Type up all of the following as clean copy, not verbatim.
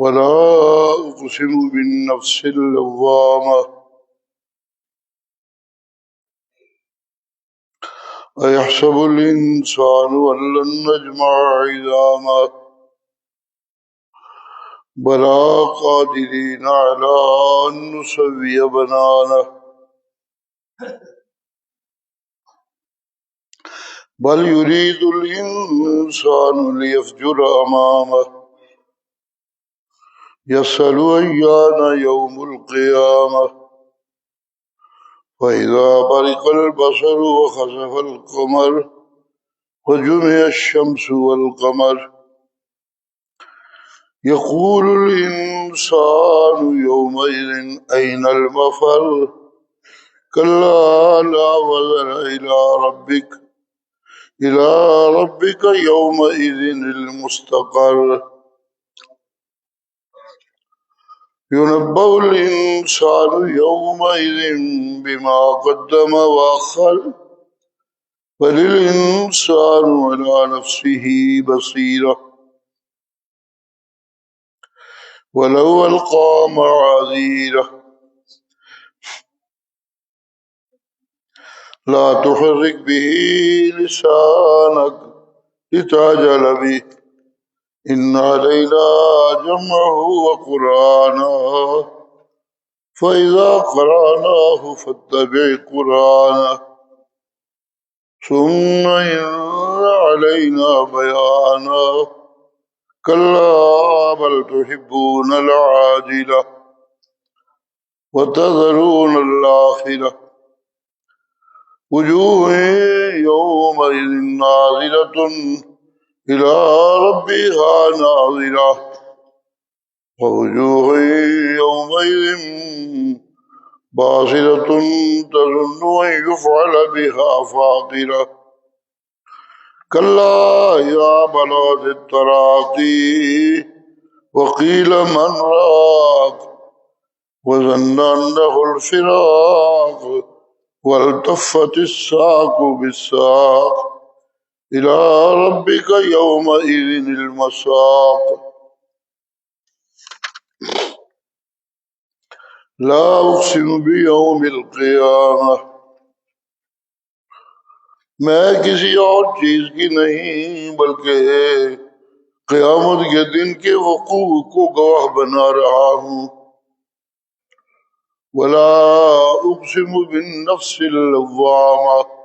ولا أقسم بالنفس اللوامة أيحسب الإنسان أن لن نجمع عظامه بلى قادرين على أن نسوي بنانه بل يريد الإنسان ليفجر أمامه يسأل أيان يوم القيامة فإذا برق البصر وخسف القمر وجمع الشمس والقمر يقول الإنسان يومئذ أين المفر كلا لا وزر إلى ربك يومئذ المستقر ينبأ الإنسان يومئذ بما قدم وأخر بل الإنسان على نفسه بصيرة ولو ألقى معاذيره لا تحرك به لسانك لتعجل به إن علينا جمعه وقرآنه فإذا قرأناه فاتبع قرآنه ثم إن علينا بيانه كلا بل تحبون العاجلة وتذرون الآخرة وجوه يومئذ ناظرة إلى ربها ناظرة ووجوه يومئذ باسرة تظن أن يفعل بها فاقرة كلا إذا بلغت التراقي وقيل من راق وظن أنه الفراق والتفت الساق بالساق إلى ربك يومئذ المساق لا أقسم بيوم القيامة میں کسی اور چیز کی نہیں بلکہ قیامت کے دن کے وقوع کو گواہ بنا رہا ہوں ولا اقسم بالنفس اللوامة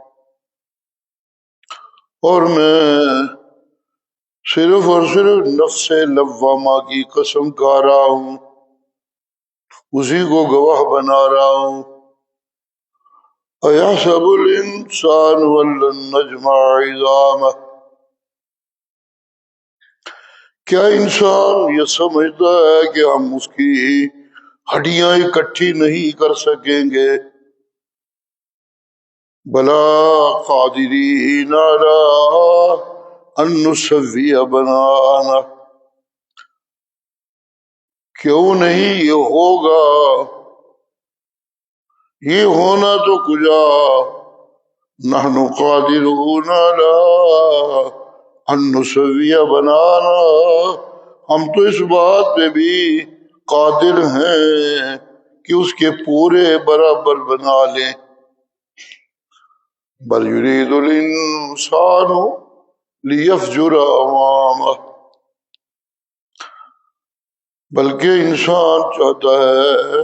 اور میں صرف اور صرف نفس لوامہ کی قسم کھا رہا ہوں اسی کو گواہ بنا رہا ہوں أَيَحْسَبُ الْإِنسَانُ أَن لَّن نَّجْمَعَ عِظَامَهُ کیا انسان یہ سمجھتا ہے کہ ہم اس کی ہڈیاں اکٹھی نہیں کر سکیں گے بلا قادرین علی ان نسوی بنانہ کیوں نہیں یہ ہوگا یہ ہونا تو کجا نحن قادرون علی ان نسوی بنانا ہم تو اس بات پہ بھی قادر ہیں کہ اس کے پورے برابر بنا لیں بل یرید الانسان لیفجر امامہ بلکہ انسان چاہتا ہے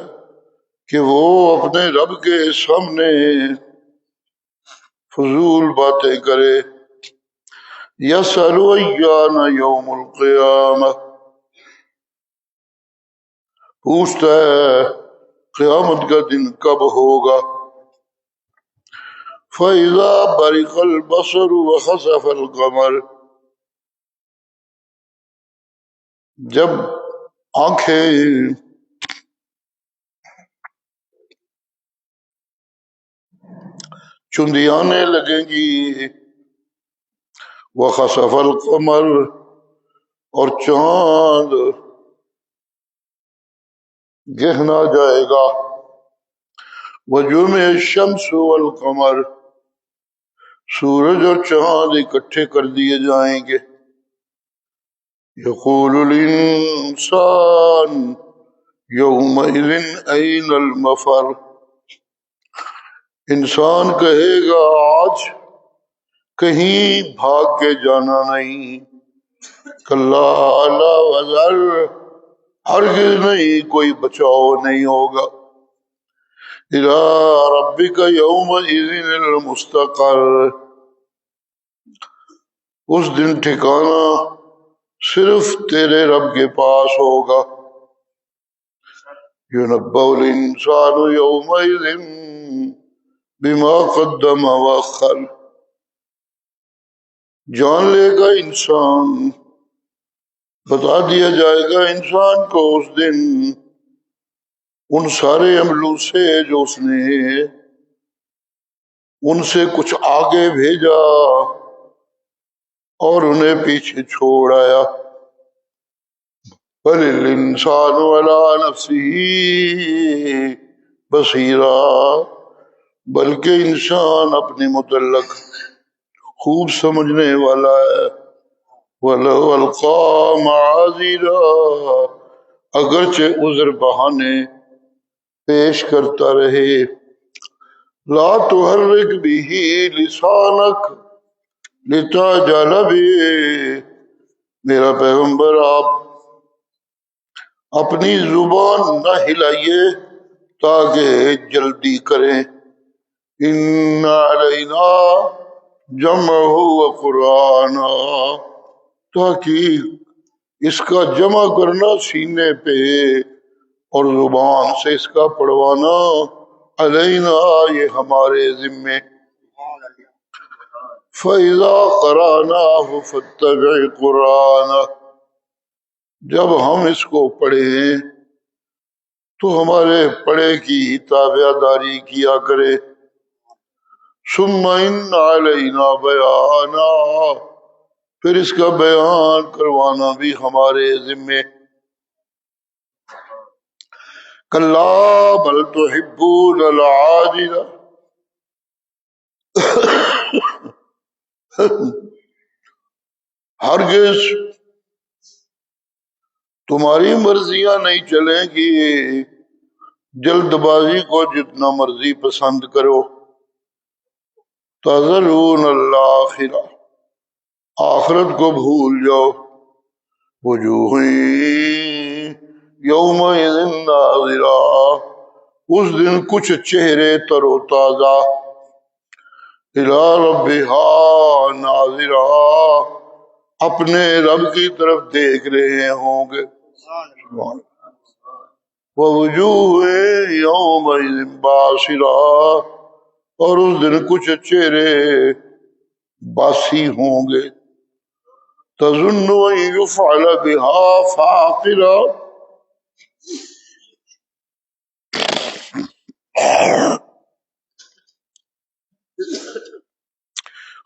کہ وہ اپنے رب کے سامنے فضول باتیں کرے یسأل ایان یوم القیامہ پوچھتا ہے قیامت کا دن کب ہوگا فَإِذَا بَرِقَ الْبَصَرُ وَخَسَفَ الْقَمَرُ جب آنکھیں چندیانے لگیں گی وَخَسَفَ الْقَمَرُ اور چاند گہنا جائے گا وَجُمِعَ الشَّمْسُ وَالْقَمَرُ سورج اور چاند اکٹھے کر دیے جائیں گے یقول الانسان یومئذ این المفر، انسان کہے گا آج کہیں بھاگ کے جانا نہیں، کلا لا وزر، ہرگز نہیں، کوئی بچاؤ نہیں ہوگا، الی ربک یومئذ المستقر، اس دن ٹھکانہ صرف تیرے رب کے پاس ہوگا، ينبأ الإنسان يومئذ بما قدم وأخر، جان لے گا انسان، بتا دیا جائے گا انسان کو اس دن ان سارے عملوں سے جو اس نے ان سے کچھ آگے بھیجا اور انہیں پیچھے چھوڑ آیا، بل الانسان علی نفسه بصیرا، بلکہ انسان اپنے متعلق خوب سمجھنے والا ہے، وَلَوْ أَلْقَىٰ مَعَاذِيرًا، اگرچہ عذر بہانے پیش کرتا رہے، لا تحرک به لسانک لتعجل به، میرا پیغمبر آپ اپنی زبان نہ ہلائیے تاکہ جلدی کریں، ان علینا جمعہ و قرآن، تحقیق اس کا جمع کرنا سینے پہ اور زبان سے اس کا پڑھوانا، علینا یہ ہمارے ذمے، فَإِذَا قَرَأْنَاهُ فَاتَّبِعْ قُرْآنَهُ، جب ہم اس کو پڑھیں تو ہمارے پڑھے کی تابع داری کیا کرے، ثُمَّ إِنَّ عَلَيْنَا بَيَانَهُ، پھر اس کا بیان کروانا بھی ہمارے ذمے، کَلَّا بَلْ تُحِبُّونَ الْعَاجِلَةَ، ہرگز تمہاری مرضیاں نہیں چلیں گی، جلد بازی کو جتنا مرضی پسند کرو، تَذَرُونَ الْآخِرَةَ، آخرت کو بھول جاؤ، وجوہ یومئذ ناظرہ، اس دن کچھ چہرے تر و تازہ، الی ربہا ناظرہ، اپنے رب کی طرف دیکھ رہے ہوں گے، ووجوہ یومئذ باسرہ، اور اس دن کچھ چہرے باسی ہوں گے، تظن ان یفعل بها فاقرہ،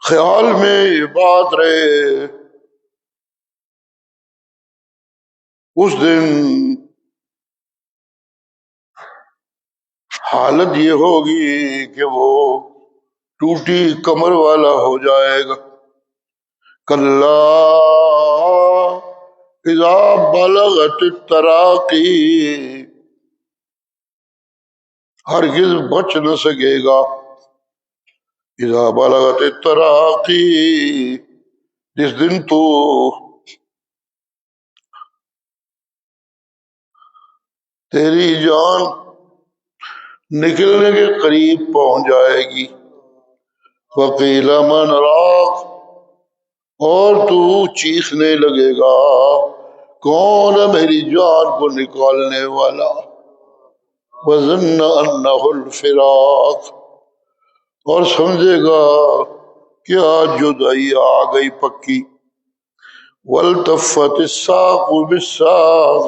خیال میں یہ بات رہے اس دن حالت یہ ہوگی کہ وہ ٹوٹی کمر والا ہو جائے گا، کلا اذا بلغت التراقی، ہرگز بچ نہ سکے گا، اذا بلغت التراقی، جس دن تو تیری جان نکلنے کے قریب پہنچ جائے گی، وقیل من راق، اور تو چیخنے لگے گا کون ہے میری جان کو نکالنے والا، وظن انہ الفراق، اور سمجھے گا کہ آج جدائی آ گئی پکی، والتفت الساق بالساق،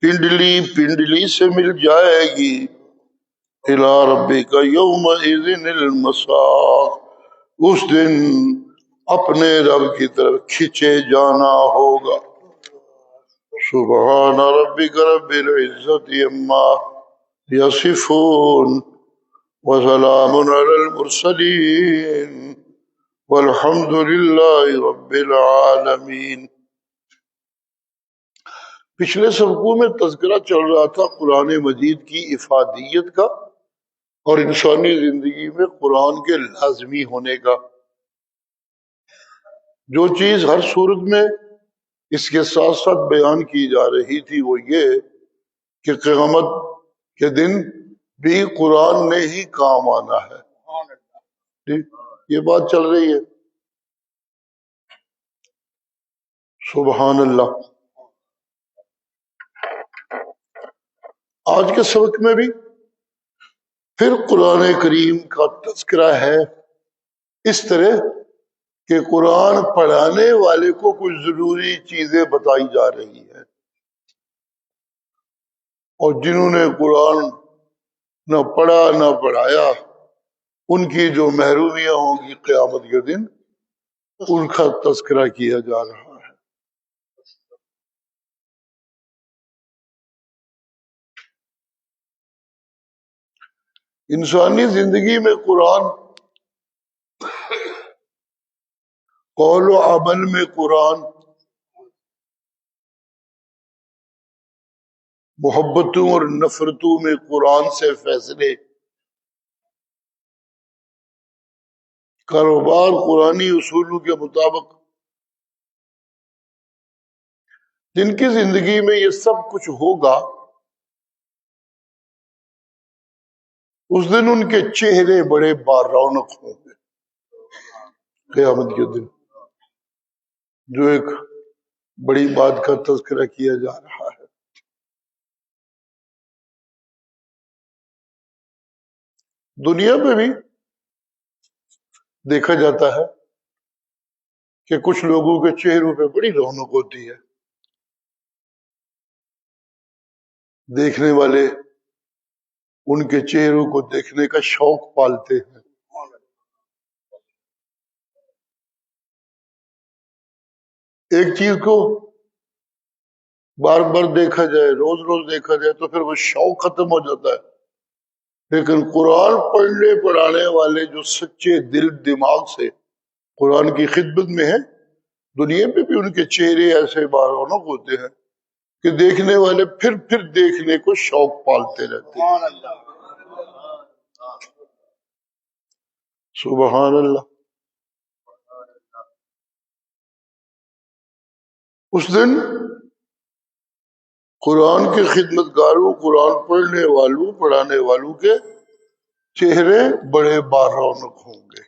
پنڈلی پنڈلی سے مل جائے گی، الی ربک یومئذ المساق، اس دن اپنے رب کی طرف کھینچے جانا ہوگا، سبحان ربک رب العزت عما یصفون، وسلام علی المرسلین، والحمد للہ رب العالمین۔ پچھلے سبقوں میں تذکرہ چل رہا تھا قرآن مجید کی افادیت کا اور انسانی زندگی میں قرآن کے لازمی ہونے کا. جو چیز ہر صورت میں اس کے ساتھ ساتھ بیان کی جا رہی تھی وہ یہ کہ قیامت کے دن بھی قرآن نے ہی کام آنا ہے. ٹھیک، یہ بات چل رہی ہے. سبحان اللہ. آج کے سبق میں بھی پھر قرآن کریم کا تذکرہ ہے اس طرح کہ قرآن پڑھانے والے کو کچھ ضروری چیزیں بتائی جا رہی ہیں، اور جنہوں نے قرآن نہ پڑھا نہ پڑھایا ان کی جو محرومیاں ہوں گی قیامت کے دن ان کا تذکرہ کیا جا رہا ہے. انسانی زندگی میں قرآن، قول و عمل میں قرآن، محبتوں اور نفرتوں میں قرآن سے فیصلے، کاروبار قرآنی اصولوں کے مطابق. جن کی زندگی میں یہ سب کچھ ہوگا اس دن ان کے چہرے بڑے بارونق ہوں گے قیامت کے دن، جو ایک بڑی بات کا تذکرہ کیا جا رہا ہے. دنیا میں بھی دیکھا جاتا ہے کہ کچھ لوگوں کے چہروں پہ بڑی رونق ہوتی ہے، دیکھنے والے ان کے چہروں کو دیکھنے کا شوق پالتے ہیں. ایک چیز کو بار بار دیکھا جائے، روز روز دیکھا جائے تو پھر وہ شوق ختم ہو جاتا ہے. لیکن قرآن پڑھنے پڑھانے والے جو سچے دل دماغ سے قرآن کی خدمت میں ہیں، دنیا میں بھی ان کے چہرے ایسے بارونق ہوتے ہیں کہ دیکھنے والے پھر دیکھنے کو شوق پالتے رہتے ہیں. سبحان اللہ. اس دن قرآن کے خدمت گاروں، قرآن پڑھنے والوں پڑھانے والوں کے چہرے بڑے بارونق ہوں گے.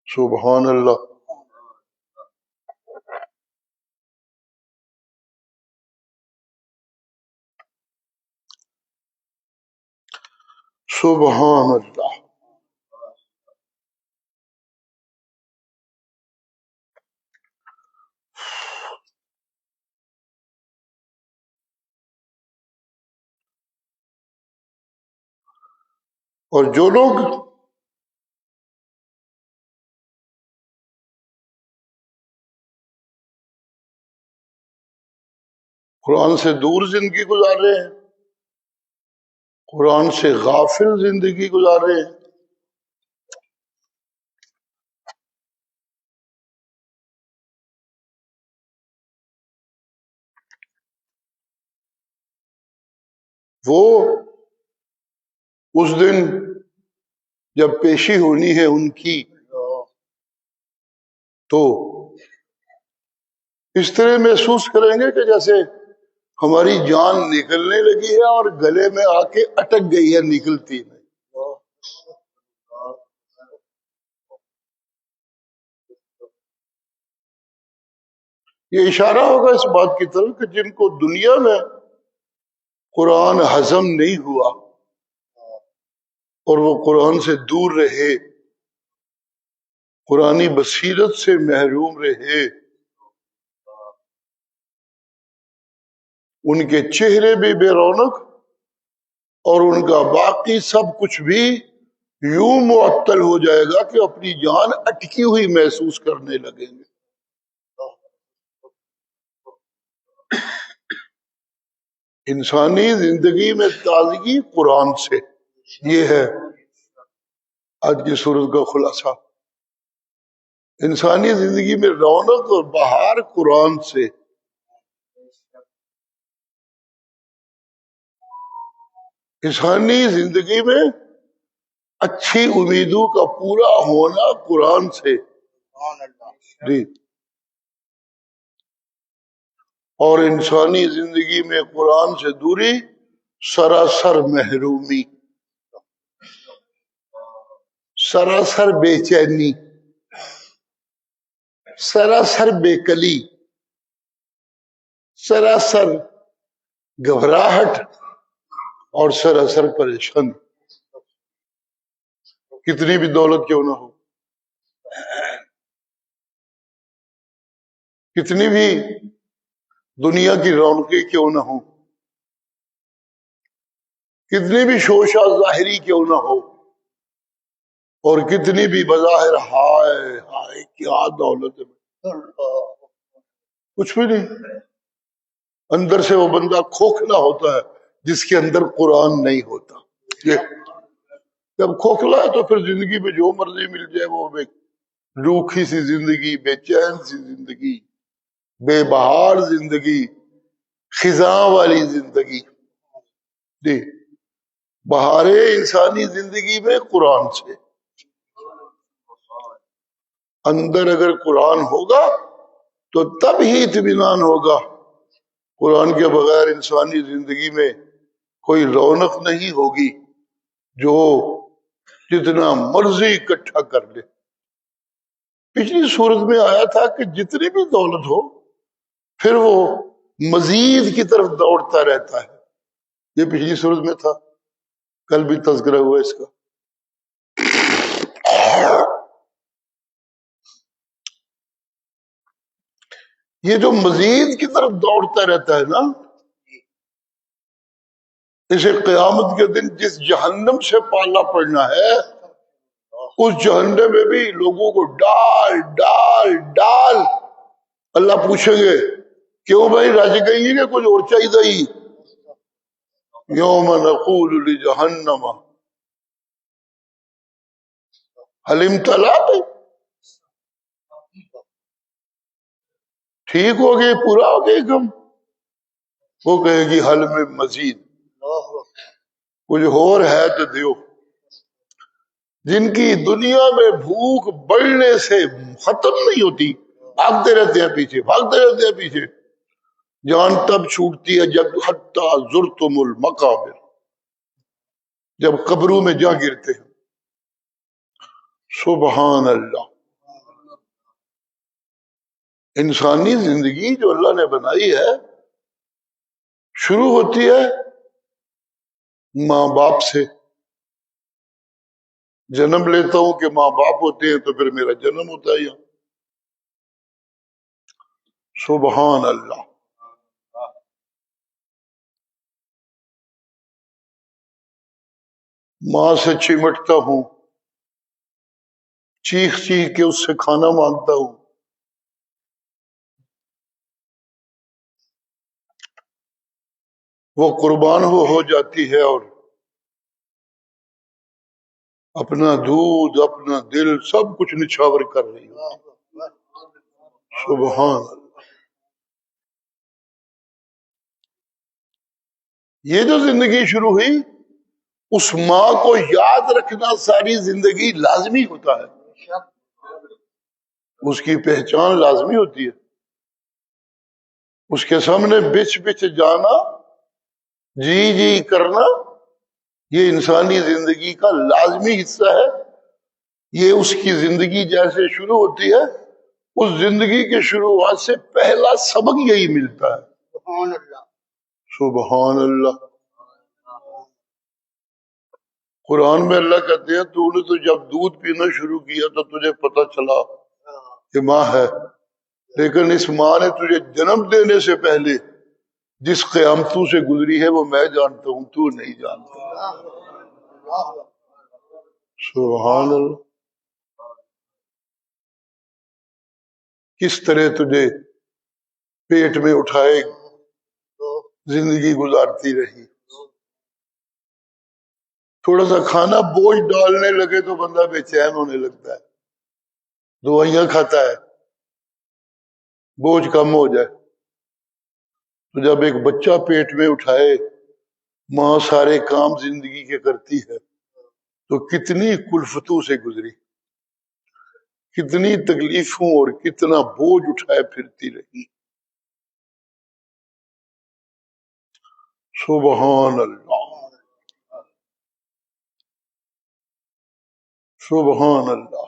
سبحان اللہ. سبحان اللہ. اور جو لوگ قرآن سے دور زندگی گزار رہے ہیں، قرآن سے غافل زندگی گزار رہے ہیں، وہ اس دن جب پیشی ہونی ہے ان کی تو اس طرح محسوس کریں گے کہ جیسے ہماری جان نکلنے لگی ہے اور گلے میں آ کے اٹک گئی ہے، نکلتی نہیں. یہ اشارہ ہوگا اس بات کی طرف کہ جن کو دنیا میں قرآن ہضم نہیں ہوا اور وہ قرآن سے دور رہے، قرآنی بصیرت سے محروم رہے، ان کے چہرے بھی بے رونق اور ان کا باقی سب کچھ بھی یوں معطل ہو جائے گا کہ اپنی جان اٹکی ہوئی محسوس کرنے لگیں گے. انسانی زندگی میں تازگی قرآن سے، یہ ہے آج کی سورت کا خلاصہ. انسانی زندگی میں رونق اور بہار قرآن سے. انسانی زندگی میں اچھی امیدوں کا پورا ہونا قرآن سے. جی. اور انسانی زندگی میں قرآن سے دوری سراسر محرومی، سراسر بے چینی، سراسر بے کلی، سراسر گھبراہٹ اور سراسر پریشان. کتنی بھی دولت کیوں نہ ہو، کتنی بھی دنیا کی رونقیں کیوں نہ ہو، کتنی بھی شوشہ ظاہری کیوں نہ ہو، اور کتنی بھی بظاہر ہائے ہائے کیا دولت ہے، کچھ بھی نہیں. اندر سے وہ بندہ کھوکھلا ہوتا ہے جس کے اندر قرآن نہیں ہوتا. یہ جب کھوکھلا ہے تو پھر زندگی میں جو مرضی مل جائے وہ روکھی سی زندگی، بے چین سی زندگی، بے بہار زندگی، خزاں والی زندگی. جی. بہارے انسانی زندگی میں قرآن سے. اندر اگر قرآن ہوگا تو تب ہی اطمینان ہوگا. قرآن کے بغیر انسانی زندگی میں کوئی رونق نہیں ہوگی. جو جتنا مرضی اکٹھا کر لے. پچھلی صورت میں آیا تھا کہ جتنی بھی دولت ہو پھر وہ مزید کی طرف دوڑتا رہتا ہے. یہ پچھلی صورت میں تھا، کل بھی تذکرہ ہوا اس کا. یہ جو مزید کی طرف دوڑتا رہتا ہے نا، اسے قیامت کے دن جس جہنم سے پالا پڑنا ہے اس جہنم میں بھی لوگوں کو ڈال ڈال ڈال. اللہ پوچھیں گے کیوں بھائی راضی کہیں گے کہ کچھ اور چاہیے. یوم نقول لجہنم حل امتلأت، ٹھیک ہو گئے، پورا ہو گئے کم. وہ کہے گی حل میں مزید، کچھ اور ہے تو دیو. جن کی دنیا میں بھوک بڑھنے سے ختم نہیں ہوتی، بھاگتے رہتے ہیں پیچھے، بھاگتے رہتے ہیں پیچھے. جان تب چھوٹتی ہے جب حتی زرتم المقابر، جب قبروں میں جا گرتے ہیں. سبحان اللہ. انسانی زندگی جو اللہ نے بنائی ہے شروع ہوتی ہے ماں باپ سے. جنم لیتا ہوں کہ ماں باپ ہوتے ہیں تو پھر میرا جنم ہوتا ہے یہاں. سبحان اللہ. ماں سے چمٹتا ہوں، چیخ چیخ کے اس سے کھانا مانگتا ہوں. وہ قربان ہو جاتی ہے اور اپنا دودھ اپنا دل سب کچھ نچھاور کر رہی ہے. سبحان اللہ. یہ جو زندگی شروع ہوئی اس ماں کو یاد رکھنا ساری زندگی لازمی ہوتا ہے، اس کی پہچان لازمی ہوتی ہے. اس کے سامنے بچ بچ جانا، جی جی کرنا، یہ انسانی زندگی کا لازمی حصہ ہے. یہ اس کی زندگی جیسے شروع ہوتی ہے اس زندگی کے شروعات سے پہلا سبق یہی ملتا ہے. سبحان اللہ. سبحان اللہ. قرآن میں اللہ کہتے ہیں تو نے تو جب دودھ پینا شروع کیا تو تجھے پتا چلا کہ ماں ہے، لیکن اس ماں نے تجھے جنم دینے سے پہلے جس قیامتوں سے گزری ہے وہ میں جانتا ہوں، تو نہیں جانتا. سبحان اللہ. کس طرح تجھے پیٹ میں اٹھائے زندگی گزارتی رہی. تھوڑا سا کھانا بوجھ ڈالنے لگے تو بندہ بے چین ہونے لگتا ہے. دوائیاں کھاتا ہے بوجھ کم ہو جائے. تو جب ایک بچہ پیٹ میں اٹھائے ماں سارے کام زندگی کے کرتی ہے تو کتنی کلفتوں سے گزری، کتنی تکلیفوں اور کتنا بوجھ اٹھائے پھرتی رہی. سبحان اللہ، سبحان اللہ.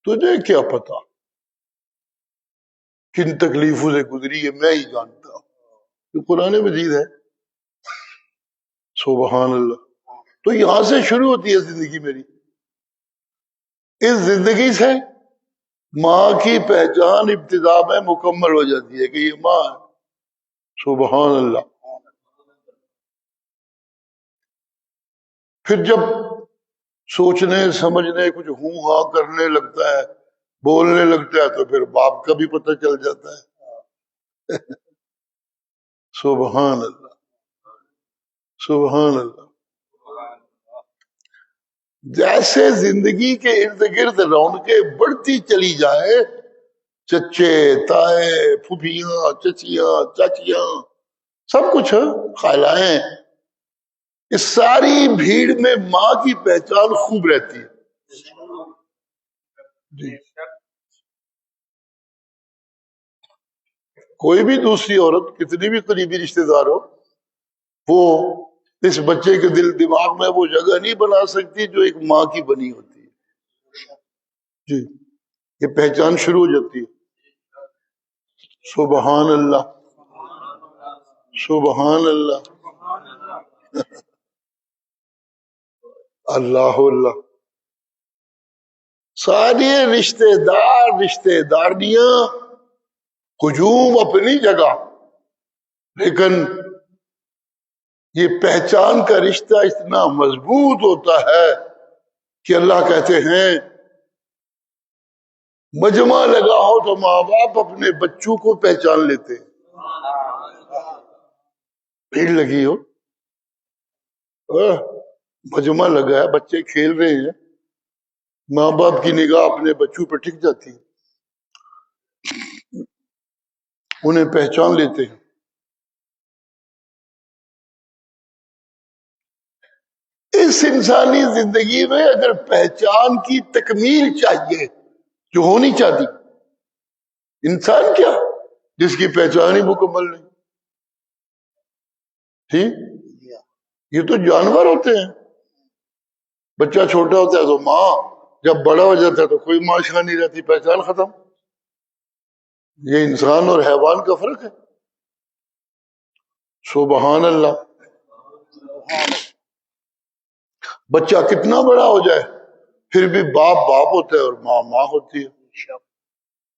تجھے کیا پتا کن تکلیفوں سے گزری ہے، میں ہی جانتا ہوں. یہ قرآن مجید ہے. سبحان اللہ. تو یہاں سے شروع ہوتی ہے زندگی میری. اس زندگی سے ماں کی پہچان ابتدا میں مکمل ہو جاتی ہے کہ یہ ماں ہے. سبحان اللہ. پھر جب سوچنے سمجھنے کچھ ہوں ہاں کرنے لگتا ہے، بولنے لگتا ہے، تو پھر باپ کا بھی پتہ چل جاتا ہے. سبحان اللہ، سبحان اللہ. جیسے زندگی کے ارد گرد رونقیں بڑھتی چلی جائے، چچے تائے پھوپھیاں چچیاں چاچیاں سب کچھ خالائیں، اس ساری بھیڑ میں ماں کی پہچان خوب رہتی ہے. جی. کوئی بھی دوسری عورت کتنی بھی قریبی رشتہ دار ہو، وہ اس بچے کے دل دماغ میں وہ جگہ نہیں بنا سکتی جو ایک ماں کی بنی ہوتی ہے. جی. یہ پہچان شروع ہو جاتی ہے. سبحان اللہ، سبحان اللہ، اللہ اللہ. سارے رشتہ داریاں ہجوم اپنی جگہ، لیکن یہ پہچان کا رشتہ اتنا مضبوط ہوتا ہے کہ اللہ کہتے ہیں مجمع لگا ہو تو ماں باپ اپنے بچوں کو پہچان لیتے ہیں. بھیڑ لگی ہو، مجمع لگا ہے، بچے کھیل رہے ہیں، ماں باپ کی نگاہ اپنے بچوں پہ ٹک جاتی ہے، انہیں پہچان لیتے ہیں. اس انسانی زندگی میں اگر پہچان کی تکمیل چاہیے جو ہونی چاہتی، انسان کیا جس کی پہچان ہی مکمل نہیں تھی. یہ تو جانور ہوتے ہیں. بچہ چھوٹا ہوتا ہے تو ماں، جب بڑا ہو جاتا ہے تو کوئی ماں شاہ نہیں رہتی، پہچان ختم. یہ انسان اور حیوان کا فرق ہے. سبحان اللہ. بچہ کتنا بڑا ہو جائے پھر بھی باپ باپ ہوتا ہے اور ماں ماں ہوتی ہے.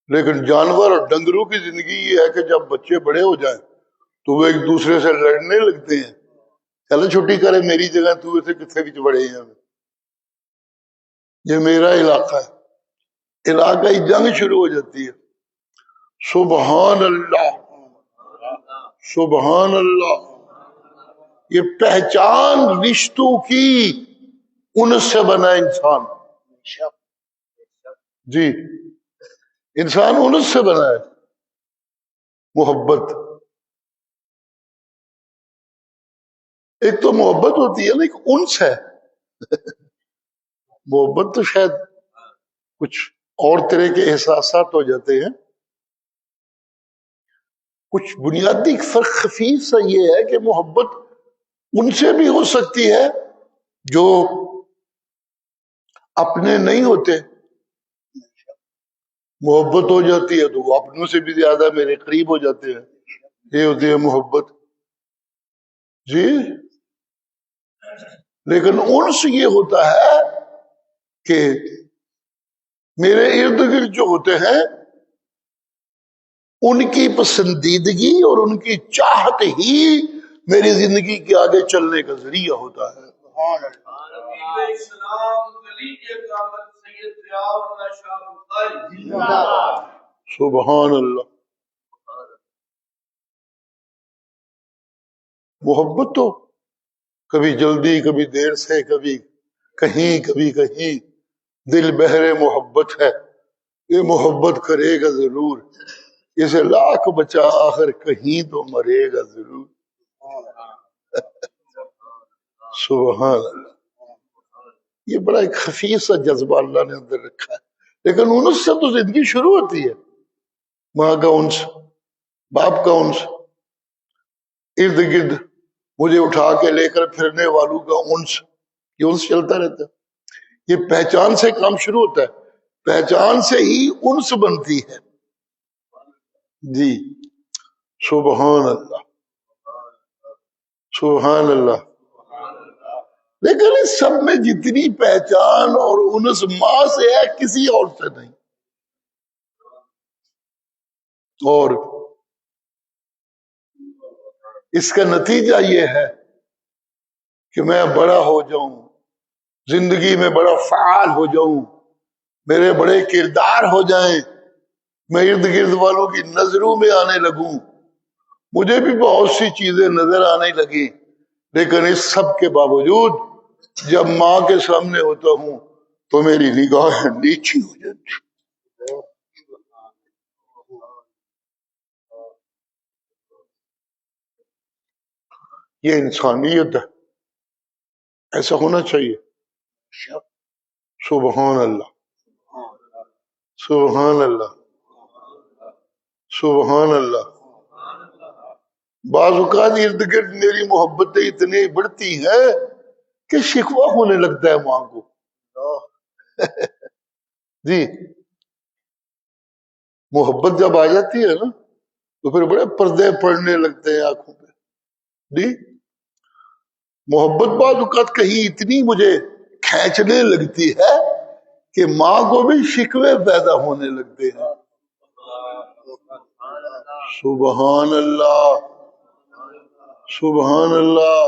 لیکن جانور اور ڈنگروں کی زندگی یہ ہے کہ جب بچے بڑے ہو جائیں تو وہ ایک دوسرے سے لڑنے لگتے ہیں. چلو چھٹی کرے میری جگہ، تو اسے کتنے بھی بڑے ہیں، یہ میرا علاقہ ہے. علاقائی جنگ شروع ہو جاتی ہے. سبحان اللہ، سبحان اللہ. یہ پہچان رشتوں کی انس سے بنا انسان. جی. انسان انس سے بنا ہے. محبت، ایک تو محبت ہوتی ہے نا، ایک انس ہے. محبت تو شاید کچھ اور طرح کے احساسات ہو جاتے ہیں. کچھ بنیادی فرق خفیف سا یہ ہے کہ محبت ان سے بھی ہو سکتی ہے جو اپنے نہیں ہوتے. محبت ہو جاتی ہے تو وہ اپنوں سے بھی زیادہ میرے قریب ہو جاتے ہیں. یہ ہوتی ہے محبت. جی. لیکن انس یہ ہوتا ہے کہ میرے ارد گرد جو ہوتے ہیں ان کی پسندیدگی اور ان کی چاہت ہی میری زندگی کے آگے چلنے کا ذریعہ ہوتا ہے. سبحان اللہ. محبت تو کبھی جلدی، کبھی دیر سے، کبھی کہیں کبھی کہیں، دل بہر محبت ہے، یہ محبت کرے گا ضرور، اسے لاکھ بچا آخر کہیں تو مرے گا ضرور۔ سبحان اللہ، یہ بڑا ایک خفیف سا جذبہ اللہ نے اندر رکھا ہے، لیکن انس سے تو زندگی شروع ہوتی ہے۔ ماں کا انس، باپ کا انس، ارد گرد مجھے اٹھا کے لے کر پھرنے والوں کا انس، یہ انس چلتا رہتا ہے۔ یہ پہچان سے کام شروع ہوتا ہے، پہچان سے ہی انس بنتی ہے۔ جی سبحان اللہ، سبحان اللہ۔ لیکن اس سب میں جتنی پہچان اور انس ماں سے ہے، کسی اور سے نہیں۔ اور اس کا نتیجہ یہ ہے کہ میں بڑا ہو جاؤں، زندگی میں بڑا فعال ہو جاؤں، میرے بڑے کردار ہو جائیں، میں ارد گرد والوں کی نظروں میں آنے لگوں، مجھے بھی بہت سی چیزیں نظر آنے لگی، لیکن اس سب کے باوجود جب ماں کے سامنے ہوتا ہوں تو میری نگاہ نیچی ہو جاتی۔ یہ انسانیت ہے، ایسا ہونا چاہیے۔ سبحان اللہ، سبحان اللہ، سبحان اللہ۔ بعض اوقات ارد گرد میری محبتیں اتنی بڑھتی ہیں کہ شکوہ ہونے لگتا ہے ماں کو۔ جی محبت جب آ جاتی ہے نا تو پھر بڑے پردے پڑنے لگتے ہیں آنکھوں پہ۔ جی محبت بعض اوقات کہیں اتنی مجھے کھینچنے لگتی ہے کہ ماں کو بھی شکوے پیدا ہونے لگتے ہیں۔ سبحان اللہ، سبحان اللہ،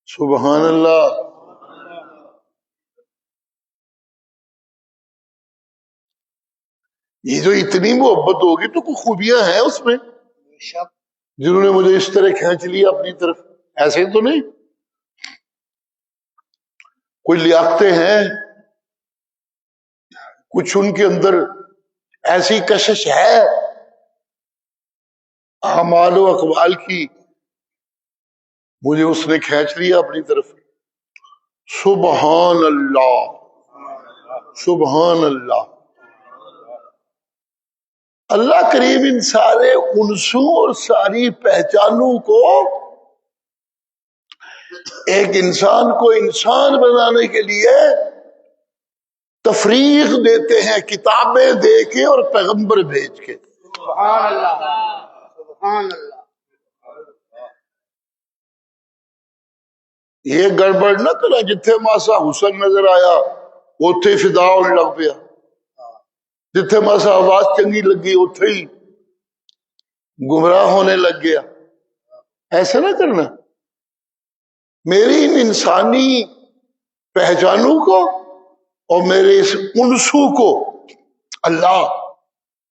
سبحان اللہ۔ یہ جو اتنی محبت ہوگی تو کچھ خوبیاں ہیں اس میں جنہوں نے مجھے اس طرح کھینچ لیا اپنی طرف، ایسے تو نہیں۔ کوئی لیاقتیں ہیں، کچھ ان کے اندر ایسی کشش ہے اعمال و اقوال کی، مجھے اس نے کھینچ لیا اپنی طرف۔ سبحان اللہ، سبحان اللہ۔ اللہ کریم ان سارے انسوں اور ساری پہچانوں کو ایک انسان کو انسان بنانے کے لیے تفریق دیتے ہیں، کتابیں دے کے اور پیغمبر بھیج کے۔ سبحان اللہ، سبحان اللہ۔ یہ گڑبڑ نہ کرا، جتھے ماسا حسن نظر آیا اوتھے فدا ہونے لگ پیا، جتھے ماسا آواز چنگی لگی اوتھے ہی گمراہ ہونے لگ گیا۔ ایسا نہ کرنا۔ میری ان انسانی پہچانوں کو اور میرے اس انسوں کو اللہ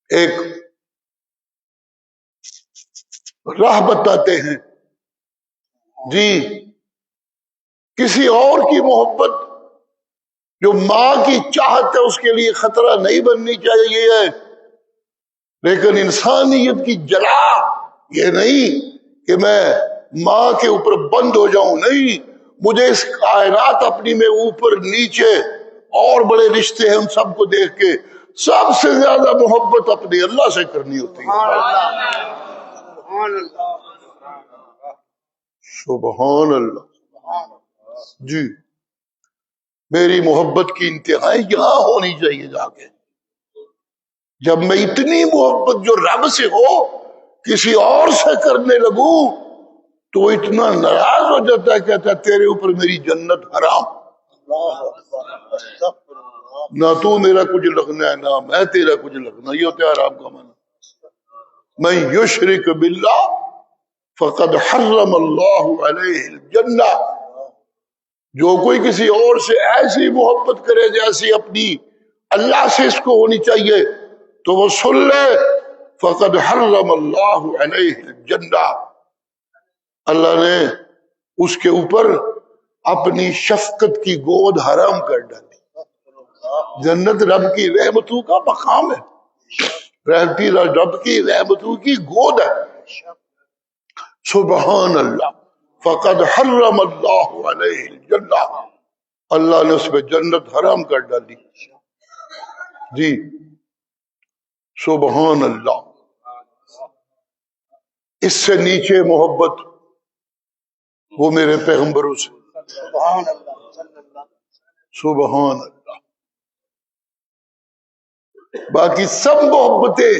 ایک راہ بتاتے ہیں۔ جی کسی اور کی محبت جو ماں کی چاہت ہے اس کے لیے خطرہ نہیں بننی چاہیے ہے، لیکن انسانیت کی جلا یہ نہیں کہ میں ماں کے اوپر بند ہو جاؤں، نہیں، مجھے اس کائنات اپنی میں اوپر نیچے اور بڑے رشتے ہیں، ان سب کو دیکھ کے سب سے زیادہ محبت اپنی اللہ سے کرنی ہوتی ہے۔ سبحان اللہ، سبحان اللہ۔ جی میری محبت کی انتہائی یہاں ہونی چاہیے جا کے، جب میں اتنی محبت جو رب سے ہو کسی اور سے کرنے لگوں تو وہ اتنا ناراض ہو جاتا ہے، کہتا ہے تیرے اوپر میری جنت حرام، نہ تو میرا کچھ لگنا ہے نہ میں تیرا کچھ لگنا۔ یہ ہوتا ہے حرام کا معنی۔ من یشرک باللہ فقد حرم اللہ علیہ الجنہ، جو کوئی کسی اور سے ایسی محبت کرے جیسی اپنی اللہ سے اس کو ہونی چاہیے تو وہ سن لے، فقد حرم اللہ علیہ الجنہ، اللہ نے اس کے اوپر اپنی شفقت کی گود حرام کر ڈالی۔ جنت رب کی رحمتوں کا مقام ہے، رب کی رحمتوں کی گود ہے. سبحان اللہ. فقد حرم اللہ علیہ الجنہ، اللہ نے اس پہ جنت حرام کر ڈالی. جی سبحان اللہ. اس سے نیچے محبت وہ میرے پیغمبروں سے. سبحان اللہ صلی اللہ. سبحان اللہ. باقی سب محبتیں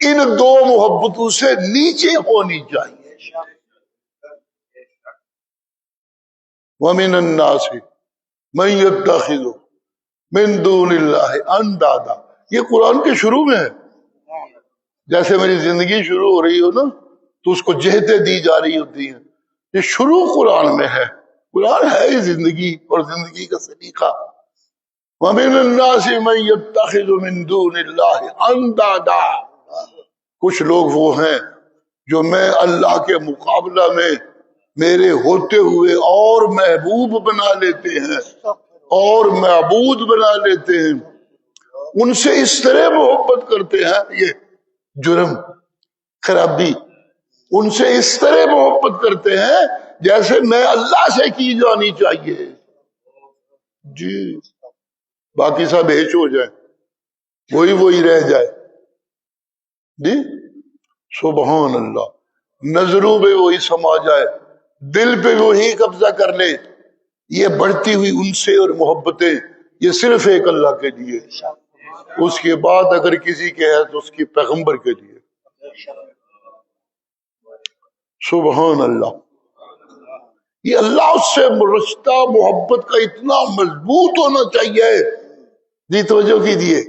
ان دو محبتوں سے نیچے ہونی چاہیے. وَمِنَ النَّاسِ مَن يَتَّخِذُ مِن دُونِ اللَّهِ أَندَادًا، یہ قرآن کے شروع میں ہے. جیسے میری زندگی شروع ہو رہی ہو نا تو اس کو جہتیں دی جا رہی ہوتی ہیں. یہ شروع قرآن میں ہے. قرآن ہے ہی زندگی اور زندگی کا سلیقہ. وَمِنَ النَّاسِ مَن يَتَّخِذُ مِن دُونِ اللَّهِ أَندَادًا، کچھ لوگ وہ ہیں جو میں اللہ کے مقابلہ میں میرے ہوتے ہوئے اور محبوب بنا لیتے ہیں اور معبود بنا لیتے ہیں. ان سے اس طرح محبت کرتے ہیں، یہ جرم خرابی. ان سے اس طرح محبت کرتے ہیں جیسے میں اللہ سے کی جانی چاہیے. جی باقی سب ہیچ ہو جائے، وہی رہ جائے. جی سبحان اللہ. نظروں پہ وہی سما جائے، دل پہ وہی قبضہ کر لے. یہ بڑھتی ہوئی ان سے اور محبتیں یہ صرف ایک اللہ کے لیے، اس کے بعد اگر کسی کے ہے تو اس کی پیغمبر کے لیے. سبحان اللہ. یہ اللہ اس سے رشتہ محبت کا اتنا مضبوط ہونا چاہیے. جی توجہ کیجیے.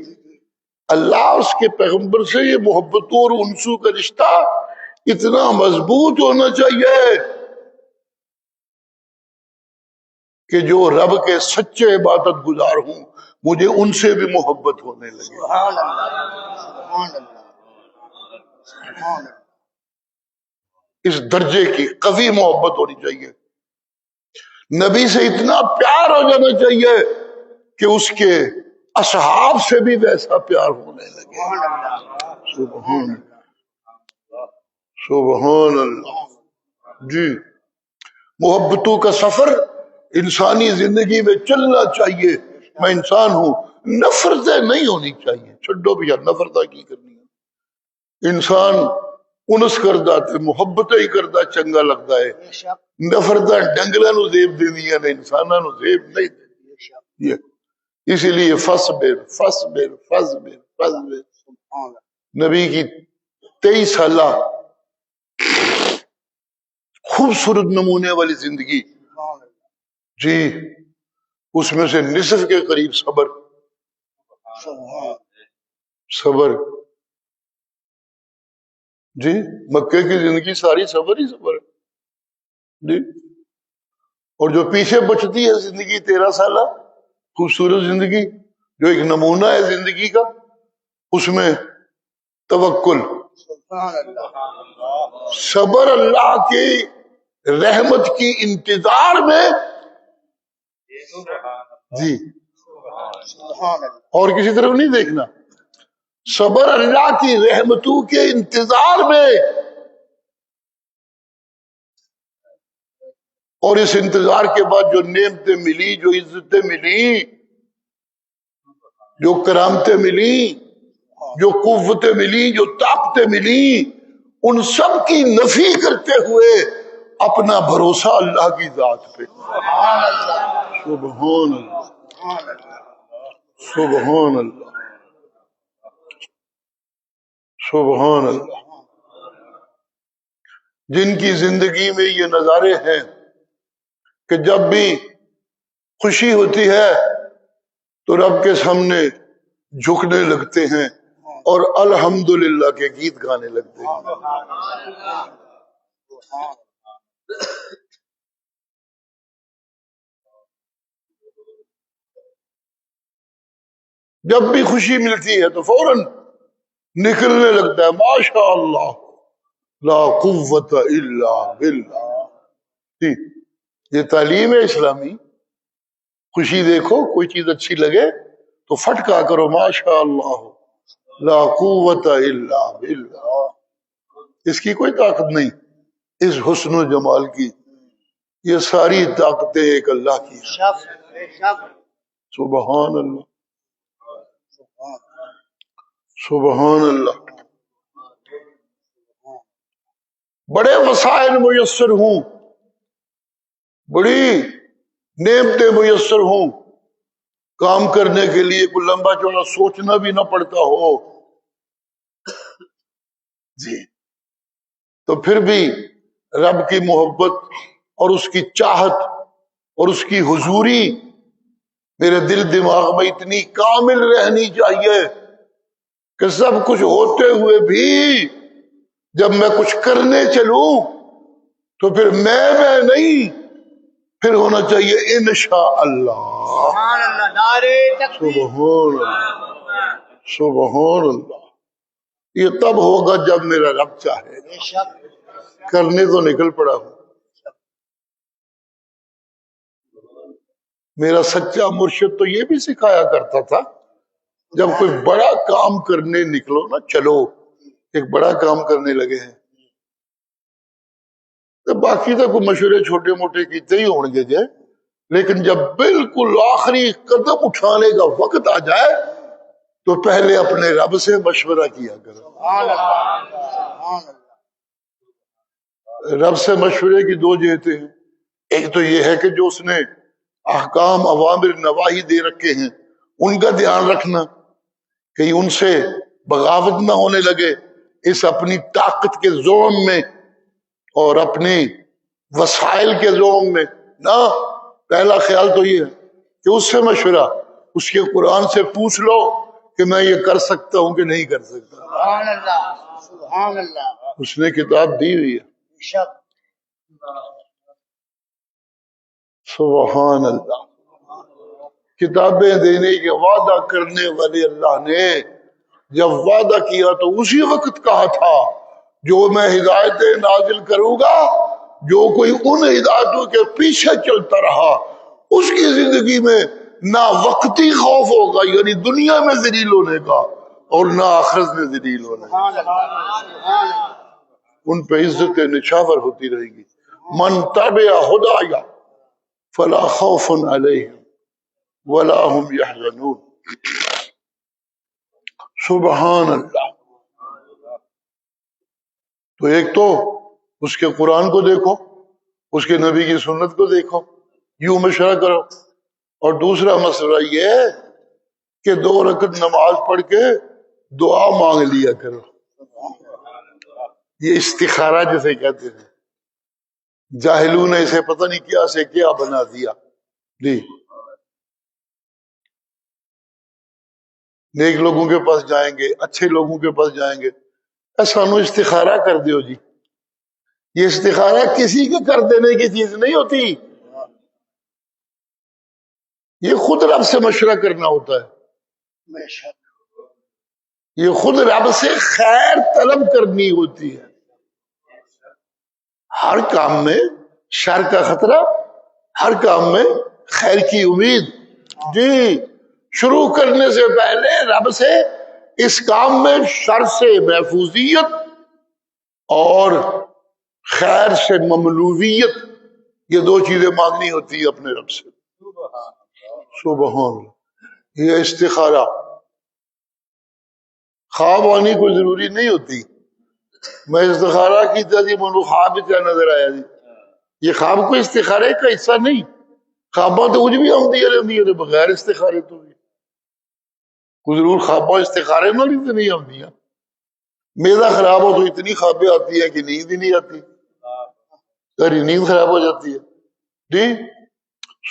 اللہ اس کے پیغمبر سے یہ محبتوں اور انسوں کا رشتہ اتنا مضبوط ہونا چاہیے کہ جو رب کے سچے عبادت گزار ہوں مجھے ان سے بھی محبت ہونے لگے. سبحان اللہ سبحان اللہ سبحان اللہ. اس درجے کی قوی محبت ہونی چاہیے. نبی سے اتنا پیار ہو جانا چاہیے کہ اس کے اصحاب سے بھی ویسا پیار ہونے لگے. سبحان اللہ سبحان اللہ. جی محبتوں کا سفر انسانی زندگی میں چلنا چاہیے. میں انسان ہوں، نفرتیں نہیں ہونی چاہیے. چھڈو بھی یار نفرتیں کی کرنی ہے. انسان انس کردا تے محبتیں ہی کردا چنگا لگتا ہے. نفرتیں ڈنگراں نو زیب دیندیاں نے، انساناں نو زیب نہیں دیندیاں. اسی لیے فصبر فصبر فصبر فصبر. نبی کی 23 سالہ خوبصورت نمونے والی زندگی، جی اس میں سے نصف کے قریب صبر. جی مکے کی زندگی ساری صبر ہی صبر ہے. جی اور جو پیچھے بچتی ہے زندگی 13 سالہ خوبصورت زندگی جو ایک نمونہ ہے زندگی کا، اس میں توکل، صبر، اللہ کی رحمت کی انتظار میں. جی اور کسی طرف نہیں دیکھنا. صبر اللہ کی رحمتوں کے انتظار میں، اور اس انتظار کے بعد جو نعمتیں ملی، جو عزتیں ملی، جو کرامتیں ملی، جو قوتیں ملی، جو طاقتیں ملی، ان سب کی نفی کرتے ہوئے اپنا بھروسہ اللہ کی ذات پہ. سبحان اللہ سبحان اللہ سبحان اللہ. جن کی زندگی میں یہ نظارے ہیں کہ جب بھی خوشی ہوتی ہے تو رب کے سامنے جھکنے لگتے ہیں اور الحمدللہ کے گیت گانے لگتے ہیں. جب بھی خوشی ملتی ہے تو فوراً نکلنے لگتا ہے ماشاء اللہ لا قوت الا باللہ. یہ تعلیم ہے اسلامی. خوشی دیکھو، کوئی چیز اچھی لگے تو فٹکا کرو ماشاء اللہ لا قوت الا باللہ. اس کی کوئی طاقت نہیں، اس حسن و جمال کی. یہ ساری طاقتیں ایک اللہ کی ہیں. شک بے شک سبحان اللہ سبحان اللہ. بڑے وسائل میسر ہوں، بڑی نعمتیں میسر ہوں، کام کرنے کے لیے کوئی لمبا چوڑا سوچنا بھی نہ پڑتا ہو جی، تو پھر بھی رب کی محبت اور اس کی چاہت اور اس کی حضوری میرے دل دماغ میں اتنی کامل رہنی چاہیے کہ سب کچھ ہوتے ہوئے بھی جب میں کچھ کرنے چلوں تو پھر میں نہیں، پھر ہونا چاہیے انشاءاللہ. سبحان اللہ نعرہ تکبیر سبحان اللہ سبحان اللہ. یہ تب ہوگا جب میرا رب چاہے. بے شک کرنے تو نکل پڑا ہوں. میرا سچا مرشد تو یہ بھی سکھایا کرتا تھا، جب کوئی بڑا کام کرنے نکلو نا، چلو ایک بڑا کام کرنے لگے ہیں، تو باقی تو کوئی مشورے چھوٹے موٹے کیتے ہی ہوں گے جے، لیکن جب بالکل آخری قدم اٹھانے کا وقت آ جائے تو پہلے اپنے رب سے مشورہ کیا کرو. سبحان اللہ سبحان اللہ. رب سے مشورے کی دو جہتیں ہیں. ایک تو یہ ہے کہ جو اس نے احکام اوامر نواہی دے رکھے ہیں ان کا دھیان رکھنا، کہیں ان سے بغاوت نہ ہونے لگے اس اپنی طاقت کے زوم میں اور اپنی وسائل کے زوم میں نہ. پہلا خیال تو یہ ہے کہ اس سے مشورہ، اس کے قرآن سے پوچھ لو کہ میں یہ کر سکتا ہوں کہ نہیں کر سکتا. سبحان اللہ سبحان اللہ. اس نے کتاب دی ہوئی ہے. بے شک سبحان اللہ. کتابیں دینے کے وعدہ کرنے والے اللہ نے جب وعدہ کیا تو اسی وقت کہا تھا جو میں ہدایتیں نازل کروں گا، جو کوئی ان ہدایتوں کے پیچھے چلتا رہا اس کی زندگی میں نہ وقتی خوف ہوگا، یعنی دنیا میں ذلیل ہونے کا، اور نہ آخرت میں ذلیل ہونے کا. سبحان اللہ سبحان اللہ. ان پہ عزت نچھاور ہوتی رہے گی. من تبع ہدایا فلا خوف علیہم ولا هم يحزنون. سبحان اللہ. تو ایک تو اس کے قرآن کو دیکھو، اس کے نبی کی سنت کو دیکھو، یوں مشورہ کرو. اور دوسرا مسئلہ یہ ہے کہ 2 رکعت نماز پڑھ کے دعا مانگ لیا کرو. یہ استخارہ جسے کہتے ہیں، جاہلوں نے اسے پتہ نہیں کیا سے کیا بنا دیا. جی، نیک لوگوں کے پاس جائیں گے، اچھے لوگوں کے پاس جائیں گے، سانو استخارہ کر دیو جی. یہ استخارہ کسی کے کر دینے کی چیز نہیں ہوتی، یہ خود رب سے مشورہ کرنا ہوتا ہے. بے شک یہ خود رب سے خیر طلب کرنی ہوتی ہے. ہر کام میں شر کا خطرہ، ہر کام میں خیر کی امید. جی، شروع کرنے سے پہلے رب سے اس کام میں شر سے محفوظیت اور خیر سے مملویت، یہ 2 چیزیں مانگنی ہوتی ہے اپنے رب سے. سبحان اللہ. یہ استخارہ خواب آنی کوئی ضروری نہیں ہوتی. میں استخارہ کی جی منو خواب کیا نظر آیا جی، یہ خواب کو استخارے کا حصہ نہیں. خواباں تو کچھ بھی آمدی رہتی بغیر استخارے تو بھی کوئی ضرور خواباں استخارے نہ نہیں آمدی. میرا خراب ہو تو اتنی خوابیں آتی ہیں کہ نیند ہی نہیں آتی، ساری نیند خراب ہو جاتی ہے. جی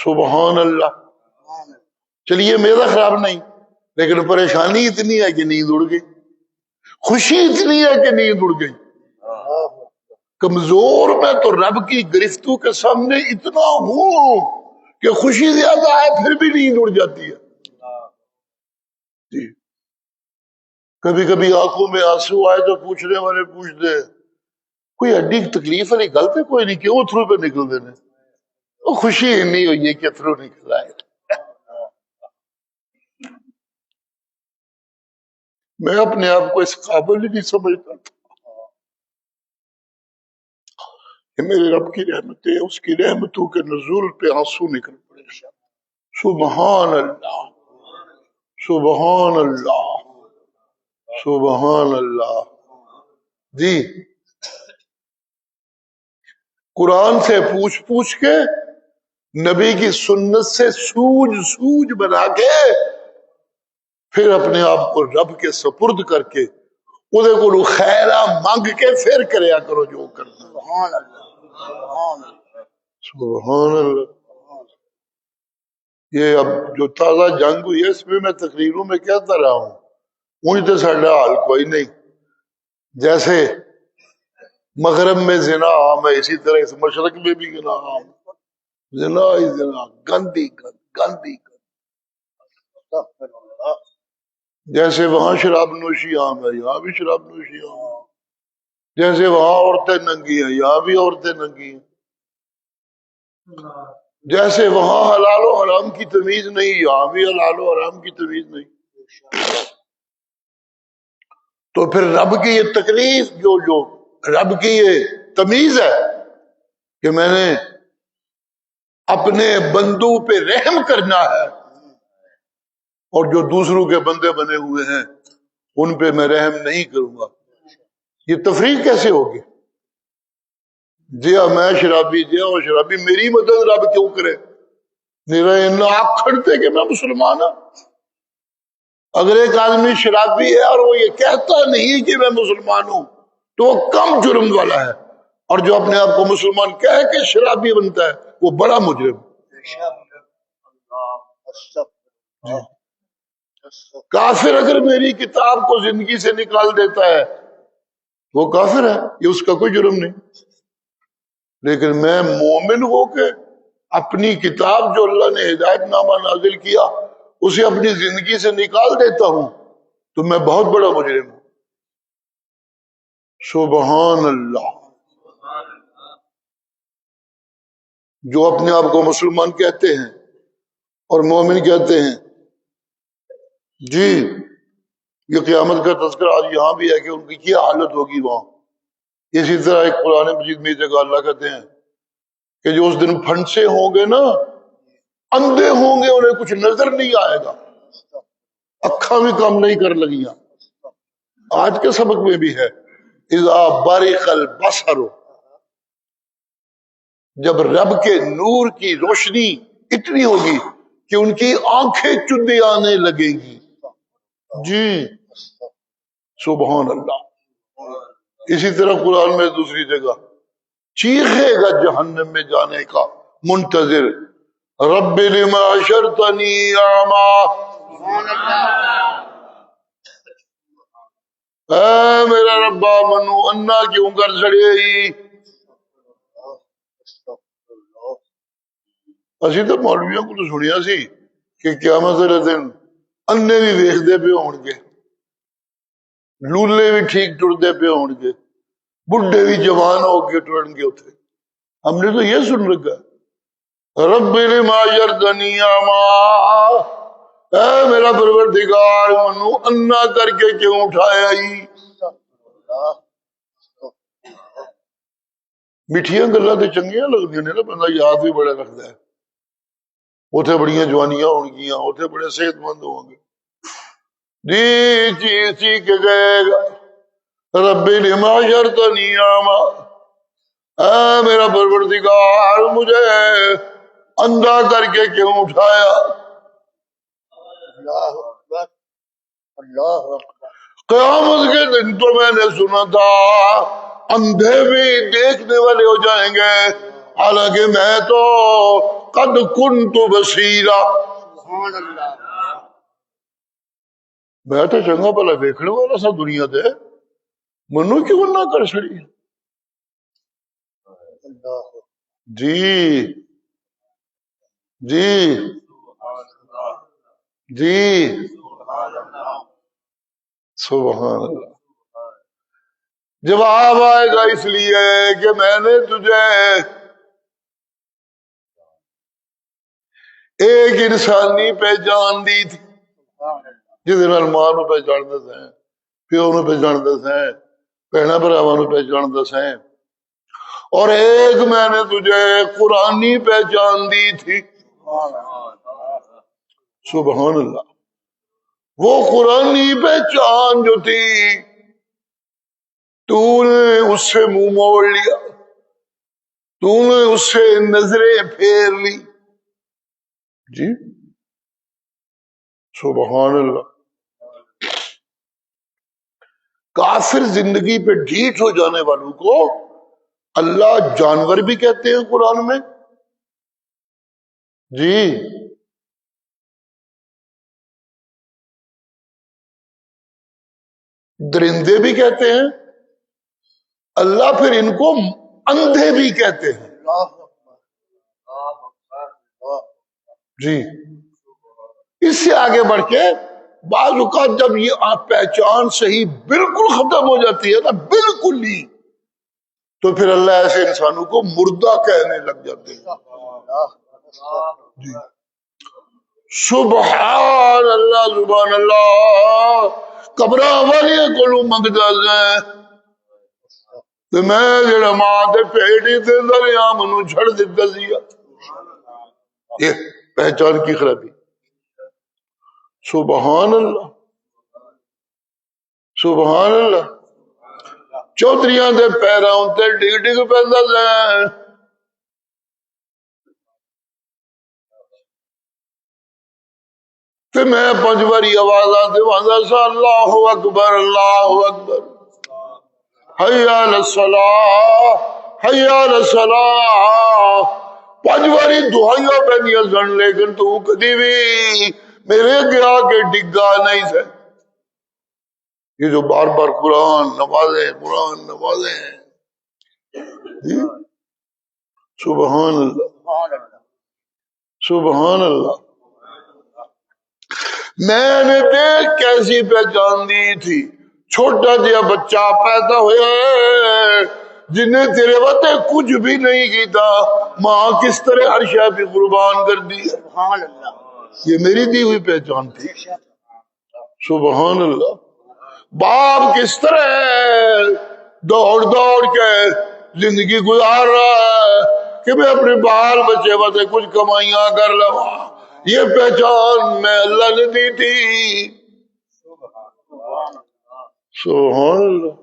سبحان اللہ. چلیے میرا خراب نہیں، لیکن پریشانی اتنی ہے کہ نیند اڑ گئی، خوشی اتنی ہے کہ نیند اڑ گئی. کمزور میں تو رب کی گرفتوں کے سامنے اتنا ہوں کہ خوشی زیادہ ہے پھر بھی نیند اڑ جاتی ہے. جی، کبھی کبھی آنکھوں میں آنسو آئے تو پوچھنے والے پوچھتے کوئی ہڈی تکلیف والی غلط ہے؟ کوئی نہیں، کیوں اتھرو پہ نکل دینے؟ خوشی نہیں ہوئی ہے کہ اتھرو نکل آئے. میں اپنے آپ کو اس قابل ہی نہیں سمجھتا تھا کہ میرے رب کی رحمتیں، اس کی رحمتوں کے نزول پہ آنسو نکل پڑے. سبحان اللہ، سبحان اللہ، سبحان اللہ. جی قرآن سے پوچھ پوچھ کے، نبی کی سنت سے سوج سوج بنا کے، پھر اپنے آپ کو رب کے سپرد کر کے وہ کو خیرہ مانگ کے پھر کریا کرو جو کرنا. سبحان اللہ، سبحان اللہ، سبحان اللہ. یہ اب جو تازہ جنگ ہوئی ہے، اس میں میں تقریروں میں کہتا رہا ہوں، مجھ تو ساڈا حال کوئی نہیں. جیسے مغرب میں زنا عام ہے، اسی طرح اس مشرق میں بھی زنا عام ہے. زنا ہی زنا، گندی گند، گندی گند. استغفر اللہ، جیسے وہاں شراب نوشی عام ہے، یہاں بھی شراب نوشی عام ہے. جیسے وہاں عورتیں ننگی ہیں، یہاں بھی عورتیں ننگی ہیں. جیسے وہاں حلال و حرام کی تمیز نہیں، یہاں بھی حلال و حرام کی تمیز نہیں. تو پھر رب کی یہ تکلیف، جو رب کی یہ تمیز ہے کہ میں نے اپنے بندوں پہ رحم کرنا ہے، اور جو دوسروں کے بندے بنے ہوئے ہیں ان پہ میں رحم نہیں کروں گا. یہ تفریق کیسے ہوگی؟ جی میں شرابی، جی اور شرابی، میری مدد رب کیوں کرے؟ میرا آنکھ کھڑتے کہ میں مسلمان ہوں. اگر ایک آدمی شرابی ہے اور وہ یہ کہتا نہیں کہ میں مسلمان ہوں تو وہ کم جرم والا ہے، اور جو اپنے آپ کو مسلمان کہہ کے شرابی بنتا ہے وہ بڑا مجرم. کافر اگر میری کتاب کو زندگی سے نکال دیتا ہے وہ کافر ہے، یہ اس کا کوئی جرم نہیں. لیکن میں مومن ہو کے اپنی کتاب جو اللہ نے ہدایت نامہ نازل کیا اسے اپنی زندگی سے نکال دیتا ہوں تو میں بہت بڑا مجرم ہوں. سبحان اللہ. جو اپنے آپ کو مسلمان کہتے ہیں اور مومن کہتے ہیں، جی یہ قیامت کا تذکرہ آج یہاں بھی ہے کہ ان کی کیا حالت ہوگی وہاں. اسی طرح ایک قرآن مجید میں جگہ اللہ کہتے ہیں کہ جو اس دن پھنسے ہوں گے نا، اندھے ہوں گے، انہیں کچھ نظر نہیں آئے گا، اکھاں بھی کام نہیں کر لگیاں. آج کے سبق میں بھی ہے، اذا برق البصر، جب رب کے نور کی روشنی اتنی ہوگی کہ ان کی آنکھیں چندی آنے لگیں گی. جی سبحان اللہ. اسی طرح قرآن میں دوسری جگہ چیخے گا جہنم میں جانے کا منتظر، رب لما حشرتنی اعمی، اے میرا ربا منو انا کیوں کر چھڑے ہی. اسی تو مولویوں کو تو سنیا سی کہ قیامت والے دن انے بھی ویکھدے پے ہون گے، لولے بھی ٹھیک ٹردے پے ہون گے، بڈھے بھی جوان ہو کے ٹرن گے اتنے. ہم نے تو یہ سن رکھا، رب لما حشرتنی اعمی، اے میرا پروردگار منو انا کر کے کیوں اٹھایا ہی. میٹھیاں گلاں تے چنگیاں لگدیاں نے نا، بندہ یاد بھی بڑا رکھدا ہے. اتنے بڑیاں جوانیاں ہون گیاں، اتنے بڑے صحت مند ہوں گے. جی چیز سی کے گئے گا، رب لما حشرتنی اعمی، اے میرا پروردگار مجھے اندھا کر کے کیوں اٹھایا. اللہ اکبر، اللہ اکبر. قیامت کے دن تو میں نے سنا تھا اندھے بھی دیکھنے والے ہو جائیں گے، حالانکہ میں تو قد کنت بصیرا، سبحان اللہ، میں تو چنگا بھلا دیکھنے والا سا دنیا دے، منو کیوں نہ کر چھڑی. اللہ جی جی جی سبحان اللہ. جواب آئے گا اس لیے کہ میں نے تجھے ایک انسانی پہچان دی تھی، جس دن ماں نو پہچان دیتے ہیں پیو نو پہچاندا سیں، بہنا بھراواں نو پہچاندا سیں، اور ایک میں نے تجھے قرآنی پہچان دی تھی. سبحان اللہ. وہ قرآنی پہچان جو تھی تو نے اس سے منہ موڑ لیا، تو نے اس سے نظریں پھیر لی. جی سبحان اللہ. کافر زندگی پہ ڈھیٹ ہو جانے والوں کو اللہ جانور بھی کہتے ہیں قرآن میں. جی درندے بھی کہتے ہیں، اللہ پھر ان کو اندھے بھی کہتے ہیں. جی اس سے آگے بڑھ کے بعض اوقات جب یہ آپ پہچان صحیح بالکل ختم ہو جاتی ہے نا، بالکل ہی، تو پھر اللہ ایسے انسانوں کو مردہ کہنے لگ جاتے ہیں. جی سبحان اللہ سبحان اللہ. قبرہ والی کو منگتا ہے تو میں جڑا ماں دے پیٹی تے دریا منو چھڑ دیتا سیا. یہ پہچان کی خرابی. سبحان اللہ سبحان اللہ. چودھریاں دے پیراں تے ڈگ ڈگ پیندا ہے. تے میں 5 واری آوازاں تے واندا سا اللہ اکبر اللہ اکبر، حی علی الصلاۃ حی علی الصلاۃ. 5 واری دعائیاں پہنیاں سن، لیکن تو کدی بھی میرے گیا کے ڈگا نہیں سے. یہ جو بار بار قرآن نوازیں قرآن نوازیں. جی سبحان اللہ سبحان اللہ. میں نے دیکھ کیسی پہچان دی تھی. چھوٹا جہا بچہ پیدا ہوا ہے جنہیں تیرے وقت کچھ بھی نہیں کیتا، ماں کس طرح ہر شے پہ قربان کر دی. یہ میری دی ہوئی پہچان تھی. سبحان اللہ. باپ کس طرح دوڑ دوڑ کے زندگی گزار رہا ہے کہ میں اپنے بال بچے واسطے کچھ کمائیاں کر لوں. یہ پہچان میں اللہ نے دی تھی. سبحان اللہ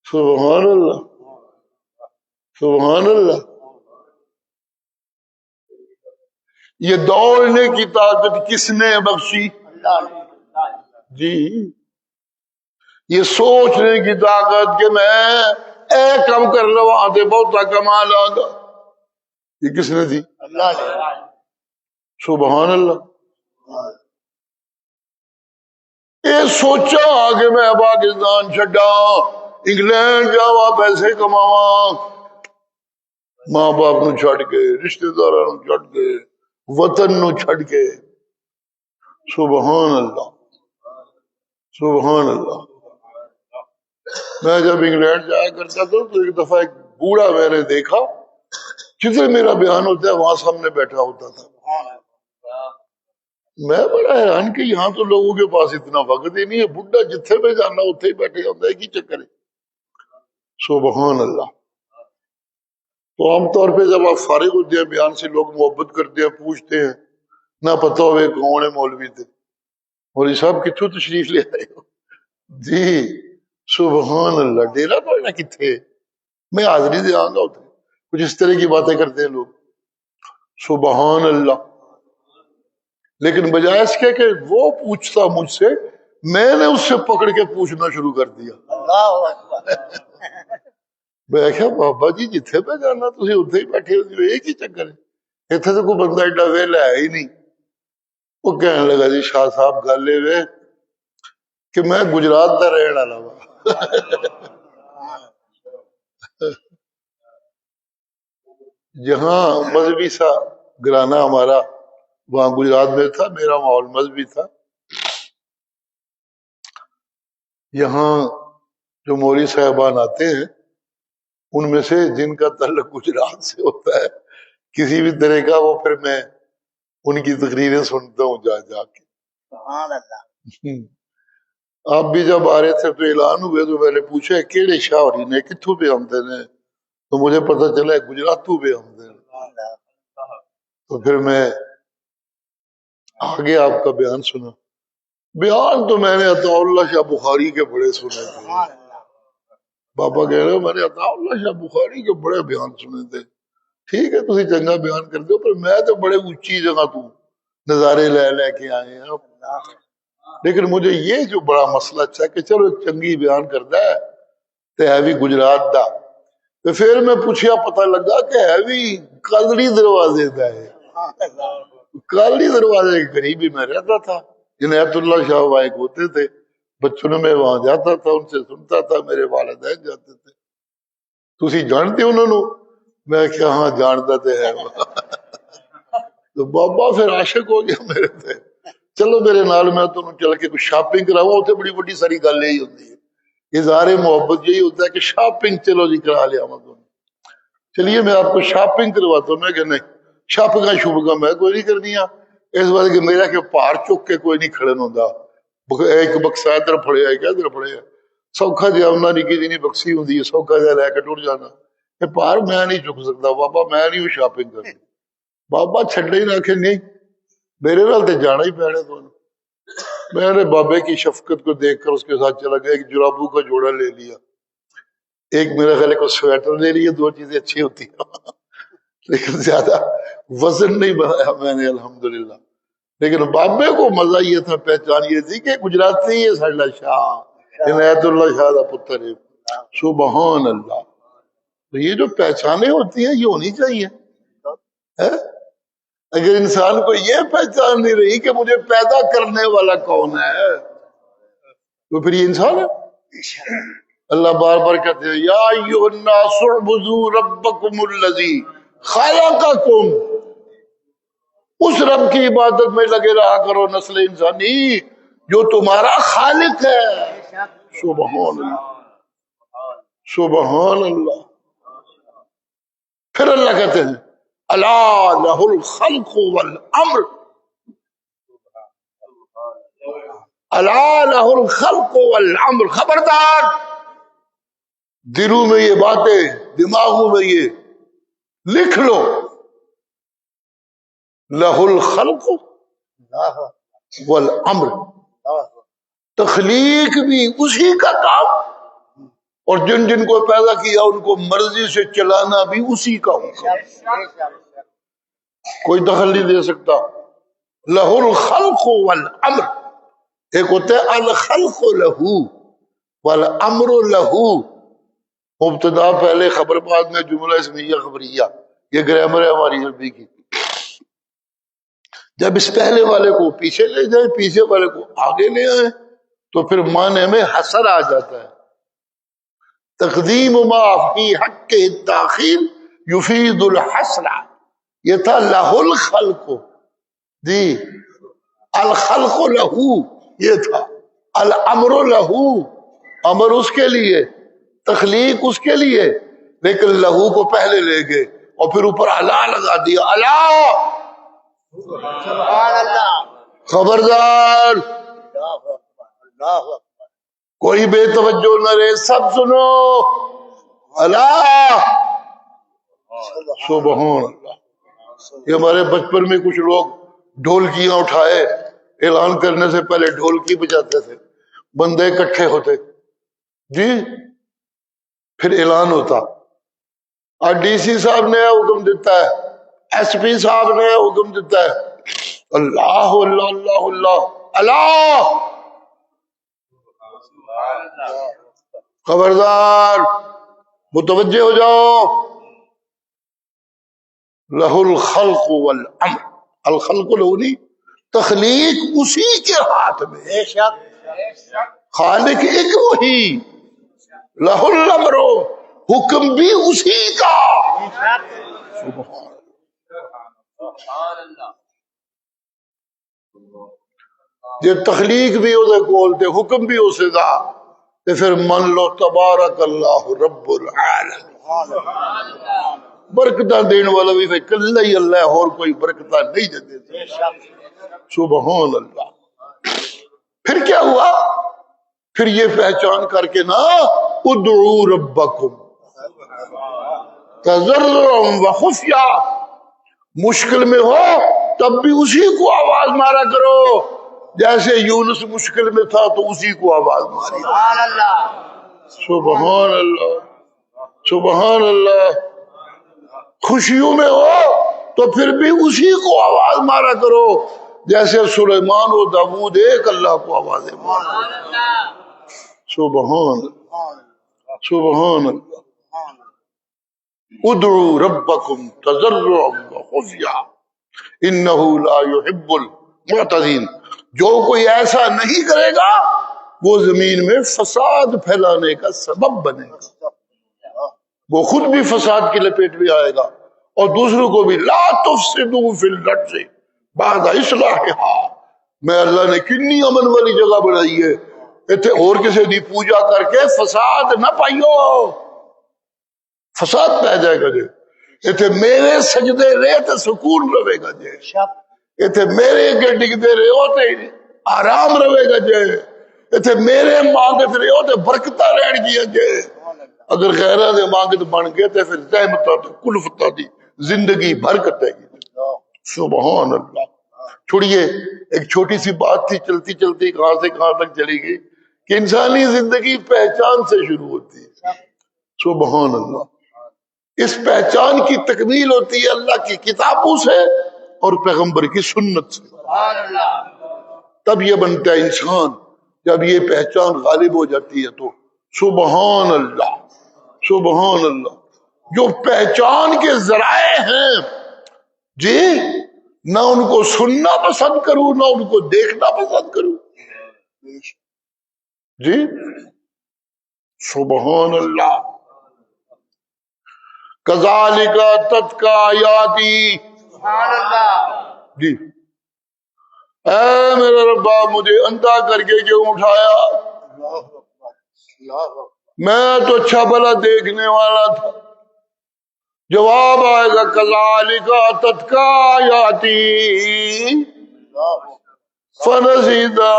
سبحان اللہ سبحان اللہ. یہ دوڑنے کی طاقت کس نے بخشی؟ جی یہ سوچنے کی طاقت کہ میں اے کم کر لو آتے بہت کمال آگا، یہ کس نے دی؟ سبحان اللہ. یہ سوچا کہ میں پاکستان چھڈا، انگلینڈ جاوا، پیسے کماواں، ماں باپ نو چھڈ کے، رشتہ داراں نو چھڈ کے، وطن نو چھڈ کے. سبحان اللہ سبحان اللہ. میں جب انگلینڈ جایا کرتا تھا تو ایک دفعہ ایک بوڑھا میں نے دیکھا، جدھر میرا بیان ہوتا ہے وہاں سامنے بیٹھا ہوتا تھا. میں بڑا حیران کہ یہاں تو لوگوں کے پاس اتنا وقت ہی نہیں ہے، بڈھا جتھے پہ جانا اتھے ہی بیٹھے ہوتا ہے، کی چکر ہے. سبحان اللہ. تو عام طور پہ جب آپ فارغ ہوتے ہیں بیان سے، لوگ محبت کرتے ہیں، پوچھتے ہیں، نہ پتہ ہوئے کون ہے مولوی تھے، مولوی صاحب کتوں تشریف لے آئے ہو. جی سبحان اللہ. ڈیرا پڑنا کتنے، میں حاضری دے آؤں گا اتنے. کچھ اس طرح کی باتیں کرتے ہیں لوگ. سبحان اللہ. لیکن بجائے اس کے کہ وہ پوچھتا مجھ سے، میں نے اس سے پکڑ کے پوچھنا شروع کر دیا. میں کہا بابا جی جتھے پہ جانا تھی اتنے ہی بیٹھے ہو، ایک ہی چکر ہے، اتنے تو کوئی بندہ ایڈا ویلا ہے ہی نہیں. وہ کہنے لگا جی شاہ صاحب گل یہ کہ میں گجرات کا رہن والا وا. جہاں مذہبی سا گھرانہ ہمارا وہاں گجرات میں تھا، میرا ماحول مذہبی تھا. یہاں جو مولوی صاحبان آتے ہیں ان میں سے جن کا تعلق گجرات سے ہوتا ہے کسی بھی طرح کا، وہ پھر میں ان کی تقریریں سنتا ہوں جا جا کے. آپ بھی جب آ رہے تھے تو اعلان ہوئے تو میں نے پوچھا کیڑے شاہری نے کتوں پہ آمدے نے، تو مجھے پتہ چلا گجراتوں پہ آمدے نے۔ تو پھر میں آگے آپ کا بیان سنا۔ بیان تو میں نے عطا اللہ شاہ بخاری کے بڑے سنے تھے، بابا کہہ رہے ہو میں نے عطا اللہ شاہ بخاری کے بڑے بیان سنے تھے۔ ٹھیک ہے تسی چنگا بیان کر دو، پر میں تو بڑے اونچی جگہ تو نظارے لے کے آئے ہیں۔ لیکن مجھے یہ جو بڑا مسئلہ اچھا کہ چلو ایک چنگی بیان کرتا ہے تو ہے بھی گجرات دا، تو پھر میں پوچھیا پتہ لگا کہ ہے بھی کالڑی دروازے دا ہے۔ کالڑی دروازے کے قریب ہی میں رہتا تھا، عنایت اللہ شاہ وائق ہوتے تھے، بچوں میں وہاں جاتا تھا، ان سے سنتا تھا، میرے والدین جاتے تھے۔ تسی جانتے انہوں نے؟ میں کیا ہاں جانتا تو ہے۔ تو بابا پھر عاشق ہو گیا میرے تے، چلو میرے نال میں تمہیں چل کے کچھ شاپنگ کراؤں، اتنے بڑی بڑی ساری گل یہی ہوتی ہے، اظہار محبت یہی ہوتا ہے کہ شاپنگ چلو جی کرا لیا میں تمہیں، چلیے میں آپ کو شاپنگ کرواتا ہوں۔ میں کہ نہیں، شاپنگاں شوپنگاں میں کوئی نہیں کرنیاں، اس وجہ کہ میرا کہ پار چک کے کوئی نہیں کھڑن ہوتا، ایک بکسا ادھر پھڑیا ایک ادھر پھڑیا، سوکھا جہا انہاں نکی جی بکسی ہوندی ہے، سوکھا جہا لے کے ٹر جانا، یہ پار میں نہیں چک سکتا بابا، میں نہیں شاپنگ کرنی۔ بابا چھڈے ہی نہ کہ نہیں میرے نال تے جانا ہی پینا تو۔ میں نے بابے کی شفقت کو دیکھ کر اس کے ساتھ چلا گیا، ایک جرابوں کا جوڑا لے لیا، ایک میرا خیال ہے کو سویٹر لے لیا، دو چیزیں اچھی ہوتی ہیں لیکن زیادہ وزن نہیں بنایا میں نے الحمدللہ۔ لیکن بابے کو مزہ یہ تھا، پہچان یہ تھی کہ گجراتی ہے ساڈا شاہ، عنایت اللہ شاہ کا پتر ہے۔ سبحان اللہ۔ تو یہ جو پہچانیں ہوتی ہیں یہ ہونی چاہیے۔ اگر انسان کو یہ پہچان نہیں رہی کہ مجھے پیدا کرنے والا کون ہے تو پھر یہ انسان ہے۔ اللہ بار بار کہتے ہیں یا ایھا الناس اعبدوا ربکم الذی خلقکم، اس رب کی عبادت میں لگے رہا کرو نسل انسانی جو تمہارا خالق ہے۔ سبحان اللہ، سبحان اللہ۔ پھر اللہ کہتے ہیں الا لہ الخلق والامر، الا لہ الخلق والامر، خبردار دلوں میں یہ باتیں، دماغوں میں یہ لکھ لو، لہ الخلق والامر، تخلیق بھی اسی کا کام، اور جن جن کو پیدا کیا ان کو مرضی سے چلانا بھی اسی کا حکم، کوئی دخل نہیں دے سکتا۔ لہ الخلق والامر، ایک ہوتا ہے الخلق لہو والامر لہو، مبتدا پہلے خبر بعد میں جملہ اسمیہ خبریہ، یہ گرامر ہے ہماری عربی کی۔ جب اس پہلے والے کو پیچھے لے جائیں، پیچھے والے کو آگے لے آئیں تو پھر معنی میں حصر آ جاتا ہے۔ تقدیم ما فی حق التاخیر یفید الحصر، یہ تھا لہ الخلق، جی الخلق لہو یہ تھا، الامر لہو، امر اس کے لیے، تخلیق اس کے لیے، لیکن لہو کو پہلے لے گئے اور پھر اوپر الا لگا دیا، الا سبحان اللہ، خبردار کوئی بے توجہ نہ رہے، سب سنو، اللہ سبحان اللہ۔ یہ ہمارے بچپن میں کچھ لوگ ڈھولکیاں اٹھائے، اعلان کرنے سے پہلے ڈھولکی بجاتے تھے، بندے اکٹھے ہوتے جی، پھر اعلان ہوتا، اور ڈی سی صاحب نے حکم دیتا ہے، ایس پی صاحب نے حکم دیتا ہے، اللہ اللہ اللہ اللہ اللہ، خبردار متوجہ ہو جاؤ، لہ الخلق والامر، الخلق لہو نہیں، تخلیق اسی کے ہاتھ میں، بے شک خالق ایک وہی، لہ الامر حکم بھی اسی کا، سبحان یہ تخلیق بھی اسے کولتے، حکم بھی اسے دا، تو پھر من لو تبارک اللہ رب العالمین، برکتہ دین والا بھی پھر کلہ ہی اللہ ہے، اور کوئی برکتہ نہیں دے دیتا، سبحان اللہ۔ پھر کیا ہوا؟ پھر یہ پہچان کر کے نا ادعوا ربکم تضرعا وخفیا، مشکل میں ہو تب بھی اسی کو آواز مارا کرو، جیسے یونس مشکل میں تھا تو اسی کو آواز ماری۔ سبحان اللہ، سبحان اللہ، سبحان اللہ۔ خوشیوں میں ہو تو پھر بھی اسی کو آواز مارا کرو، جیسے سلیمان و داؤد ایک اللہ کو آوازیں مارا۔ سبحان سبحان اللہ۔ ادعوا ربکم تضرعا وخفیا انہ لا يحب المعتدین، جو کوئی ایسا نہیں کرے گا وہ زمین میں فساد پھیلانے کا سبب بنے گا، وہ خود بھی فساد کی لپیٹ میں آئے گا اور دوسروں کو بھی۔ لا تفسدوا فی الارض بعد اصلاحها، میں اللہ نے کنی امن والی جگہ بنائی ہے، اتنے اور کسی دی پوجا کر کے فساد نہ پائیو، فساد پہ جائے گا جی۔ اتنے میرے سجدے رہے تو سکون رہے گا جی، اتنے میرے کے ڈگتے رہے ہو تو آرام رہے گا جی، اتنے میرے مانگت رہے ہو تو برکتہ رہن گیا جی۔ اگر غیرہ دے مانگت بن گئے تو پھر زحمتہ تو کلفتہ دی زندگی بھر کٹے گی۔ سبحان اللہ۔ چھوڑیے، ایک چھوٹی سی بات تھی، چلتی چلتی کہاں سے کہاں تک چلی گئی کہ انسانی زندگی پہچان سے شروع ہوتی ہے۔ سبحان اللہ۔ اس پہچان کی تکمیل ہوتی ہے اللہ کی کتابوں سے اور پیغمبر کی سنت سے، تب یہ بنتا ہے انسان۔ جب یہ پہچان غالب ہو جاتی ہے تو سبحان اللہ، سبحان اللہ۔ جو پہچان کے ذرائع ہیں جی، نہ ان کو سننا پسند کروں نہ ان کو دیکھنا پسند کروں جی۔ سبحان اللہ۔ کذالک اتتک آیاتی، سبحان اللہ، جی اے میرا ربا مجھے اندھا کر کے کیوں اٹھایا، میں تو اچھا بھلا دیکھنے والا تھا۔ جواب آئے گا کذالک اتتک آیاتی فنسیتھا،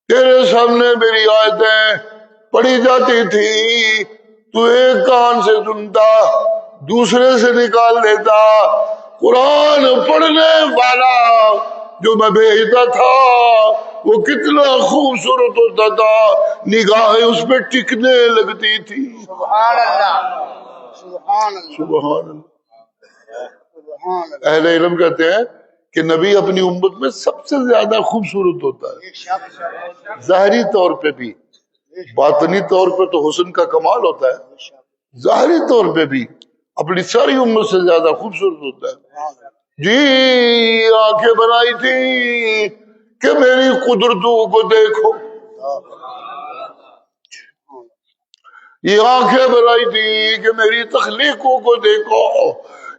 تیرے سامنے میری آیتیں پڑھی جاتی تھی، تو ایک کان سے سنتا دوسرے سے نکال دیتا۔ قرآن پڑھنے والا جو میں بھیجتا تھا وہ کتنا خوبصورت ہوتا تھا، نگاہیں اس پہ ٹکنے لگتی تھی۔ سبحان اللہ، سبحان اللہ، سبحان اللہ۔ سبحان اللہ۔ اہل علم کہتے ہیں کہ نبی اپنی امت میں سب سے زیادہ خوبصورت ہوتا ہے، ظاہری طور پہ بھی، باطنی طور پہ تو حسن کا کمال ہوتا ہے، ظاہری طور پہ بھی اپنی ساری امت سے زیادہ خوبصورت ہوتا ہے۔ جی آنکھیں بنائی تھی کہ میری قدرتوں کو دیکھو، یہ آنکھیں بنائی تھی کہ میری تخلیقوں کو دیکھو،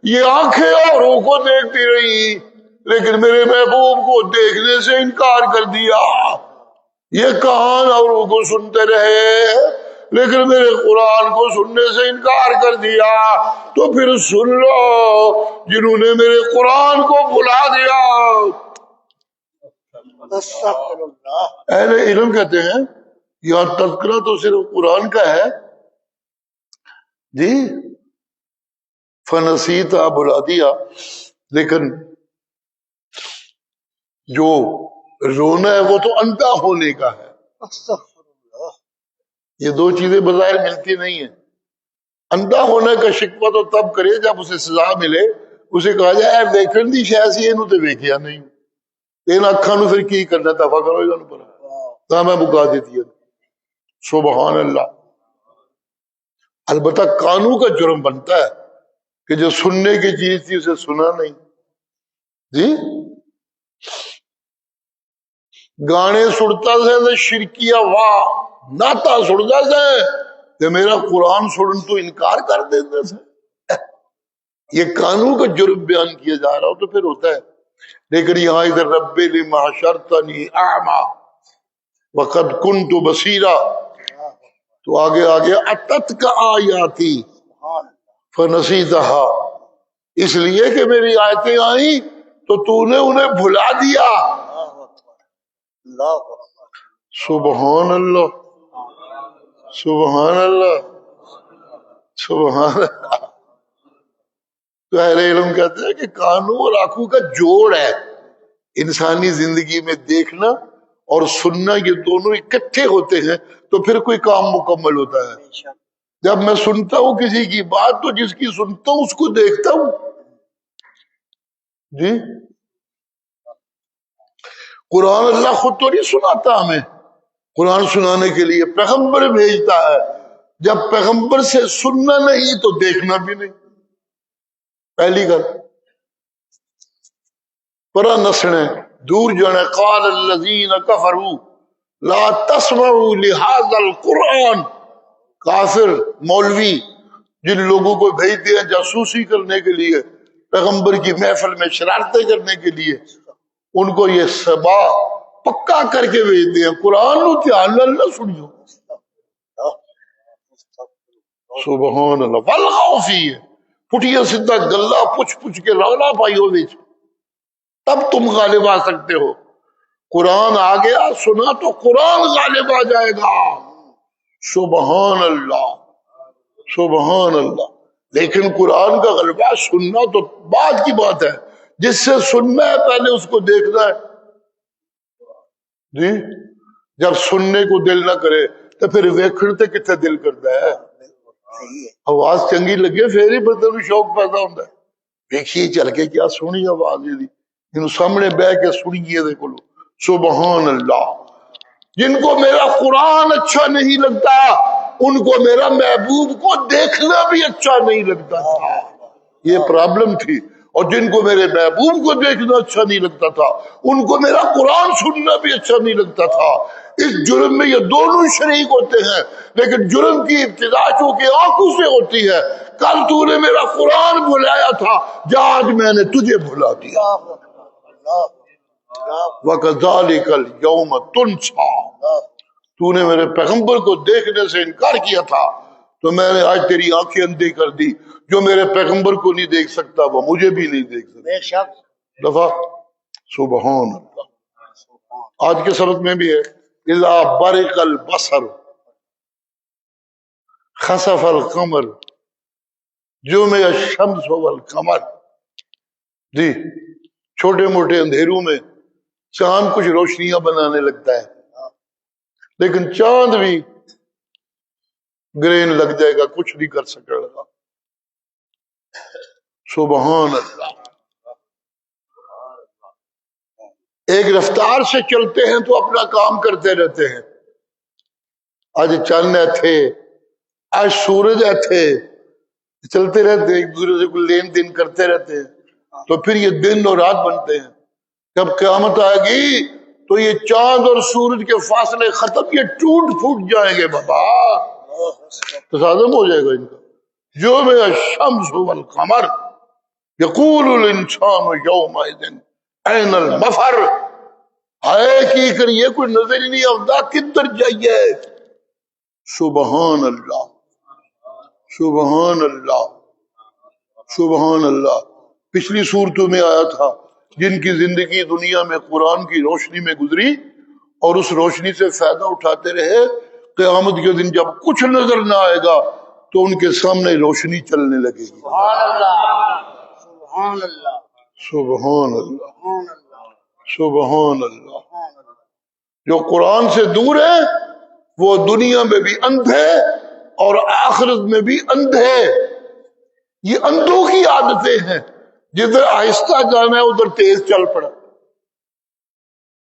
یہ آنکھیں اوروں کو دیکھتی رہی لیکن میرے محبوب کو دیکھنے سے انکار کر دیا، یہ کان اوروں کو سنتے رہے لیکن میرے قرآن کو سننے سے انکار کر دیا، تو پھر سن لو جنہوں نے میرے قرآن کو بھلا دیا۔ استغفر اللہ۔ اہل علم کہتے ہیں یہاں تذکرہ تو صرف قرآن کا ہے جی، فنسیتا بھلا دیا، لیکن جو رونا ہے وہ تو اندھا ہونے کا ہے۔ استغفر اللہ۔ یہ دو چیزیں بظاہر ملتی نہیں ہیں۔ اندھا ہونے کا شکوہ تو تب کرے جب اسے سزا ملے، اسے کہا جائے اے ویکھن دی شے سی اینوں تے ویکھیا نہیں، ان اکھاں نوں پھر کی کرنا، دفع کرو انہاں نوں پر، تاں میں بکا دیتی ہے۔ سبحان اللہ۔ البتہ کانوں کا جرم بنتا ہے کہ جو سننے کی چیز تھی اسے سنا نہیں جی۔ گانے سنتا سے شرکیہ واہ ناتا سنتا سے کہ میرا قرآن سنن تو انکار کر دیتے سے، یہ کانوں کا جرم بیان کیا جا رہا ہو تو پھر ہوتا ہے۔ لیکن یہاں ادھر رب لما حشرتنی اعمی وقد کنت بصیرا، تو آگے اتتک آیاتی فنسیتھا، اس لیے کہ میری آیتیں آئیں تو تو نے انہیں بھلا دیا۔ سبحان اللہ، سبحان اللہ، سبحان اللہ۔ تو اہل علم کہتے ہیں کہ کانوں اور آنکھوں کا جوڑ ہے انسانی زندگی میں دیکھنا اور سننا، یہ دونوں اکٹھے ہوتے ہیں تو پھر کوئی کام مکمل ہوتا ہے۔ جب میں سنتا ہوں کسی کی بات تو جس کی سنتا ہوں اس کو دیکھتا ہوں۔ جی قرآن اللہ خود تو نہیں سناتا ہمیں، قرآن سنانے کے لیے پیغمبر بھیجتا ہے۔ جب پیغمبر سے سننا نہیں تو دیکھنا بھی نہیں، پہلی گل۔ پرا نسنے دور جانے قال الذین کفروا لا تسمعوا لهذا القرآن، کافر مولوی جن لوگوں کو بھیجتے ہیں جاسوسی کرنے کے لیے، پیغمبر کی محفل میں شرارتیں کرنے کے لیے، ان کو یہ سبا پکا کر کے بھیجتے ہیں قرآن نو دھیان نال نہ سنیو۔ سبحان اللہ۔ والغوا فیہ، پٹھیا سیدھا گلا پوچھ پوچھ کے رولا پائی ہو وچ، تب تم غالب آ سکتے ہو۔ قرآن آ گیا سنا تو قرآن غالب آ جائے گا۔ سبحان اللہ، سبحان اللہ۔ لیکن قرآن کا غلبہ سننا تو بعد کی بات ہے، جس سے سننا ہے پہلے اس کو دیکھنا ہے۔ جی جب سننے کو دل نہ کرے تو پھر ویکھن تے کتنے دل کرتا ہے۔ آواز چنگی لگے پھر ہی بندے نوں شوق پیدا ہوتا ہے۔ دیکھیے چل کے کیا سونی آواز ہے، جن سامنے بہ کے سنیے دے کولو۔ سبحان اللہ۔ جن کو میرا قرآن اچھا نہیں لگتا ان کو میرا محبوب کو دیکھنا بھی اچھا نہیں لگتا تھا، یہ پرابلم تھی۔ اور جن کو میرے محبوب کو دیکھنا اچھا نہیں لگتا تھا ان کو میرا قرآن سننا بھی اچھا نہیں لگتا تھا۔ اس جرم میں یہ دونوں شریک ہوتے ہیں، لیکن جرم کی ابتدا چونکہ آنکھوں سے ہوتی ہے۔ کل تو نے میرا قرآن بھلایا تھا، جا آج میں نے تجھے بھلا دیا۔ وَكَذَلِكَ الْيَوْمَ تُنْسَىٰ، تو نے میرے پیغمبر کو دیکھنے سے انکار کیا تھا تو میں نے آج تیری آنکھیں اندھی کر دی۔ جو میرے پیغمبر کو نہیں دیکھ سکتا وہ مجھے بھی نہیں دیکھ سکتا۔ دفعہ سبحان اللہ۔ آج کے سبق میں بھی ہے اذا برق البصر خسف القمر جمع الشمس والقمر۔ جی چھوٹے موٹے اندھیروں میں چاند کچھ روشنیاں بنانے لگتا ہے، لیکن چاند بھی گرین لگ جائے گا، کچھ نہیں کر سکے گا۔ سبحان اللہ۔ ایک رفتار سے چلتے ہیں تو اپنا کام کرتے رہتے ہیں۔ آج چاند تھے، آج سورج تھے، چلتے رہتے ہیں، ایک دوسرے سے لین دین کرتے رہتے ہیں، تو پھر یہ دن اور رات بنتے ہیں۔ جب قیامت آئے گی تو یہ چاند اور سورج کے فاصلے ختم، یہ ٹوٹ پھوٹ جائیں گے بابا، تصادم ہو جائے گا ان کا۔ جو میں الشمس والقمر یقول الانسان یومئذ این المفر، آئے کی کریے کوئی نظر ہی نہیں آتا کدھر جائیے۔ سبحان اللہ، سبحان اللہ، سبحان اللہ۔ پچھلی صورتوں میں آیا تھا جن کی زندگی دنیا میں قرآن کی روشنی میں گزری اور اس روشنی سے فائدہ اٹھاتے رہے، قیامت کے دن جب کچھ نظر نہ آئے گا تو ان کے سامنے روشنی چلنے لگے گی۔ سبحان اللہ، سبحان اللہ، سبحان اللہ، سبحان اللہ۔ جو قرآن سے دور ہے وہ دنیا میں بھی اندھے اور آخرت میں بھی اندھے۔ یہ اندھوں کی عادتیں ہیں، جدھر آہستہ جانا ہے ادھر تیز چل پڑا۔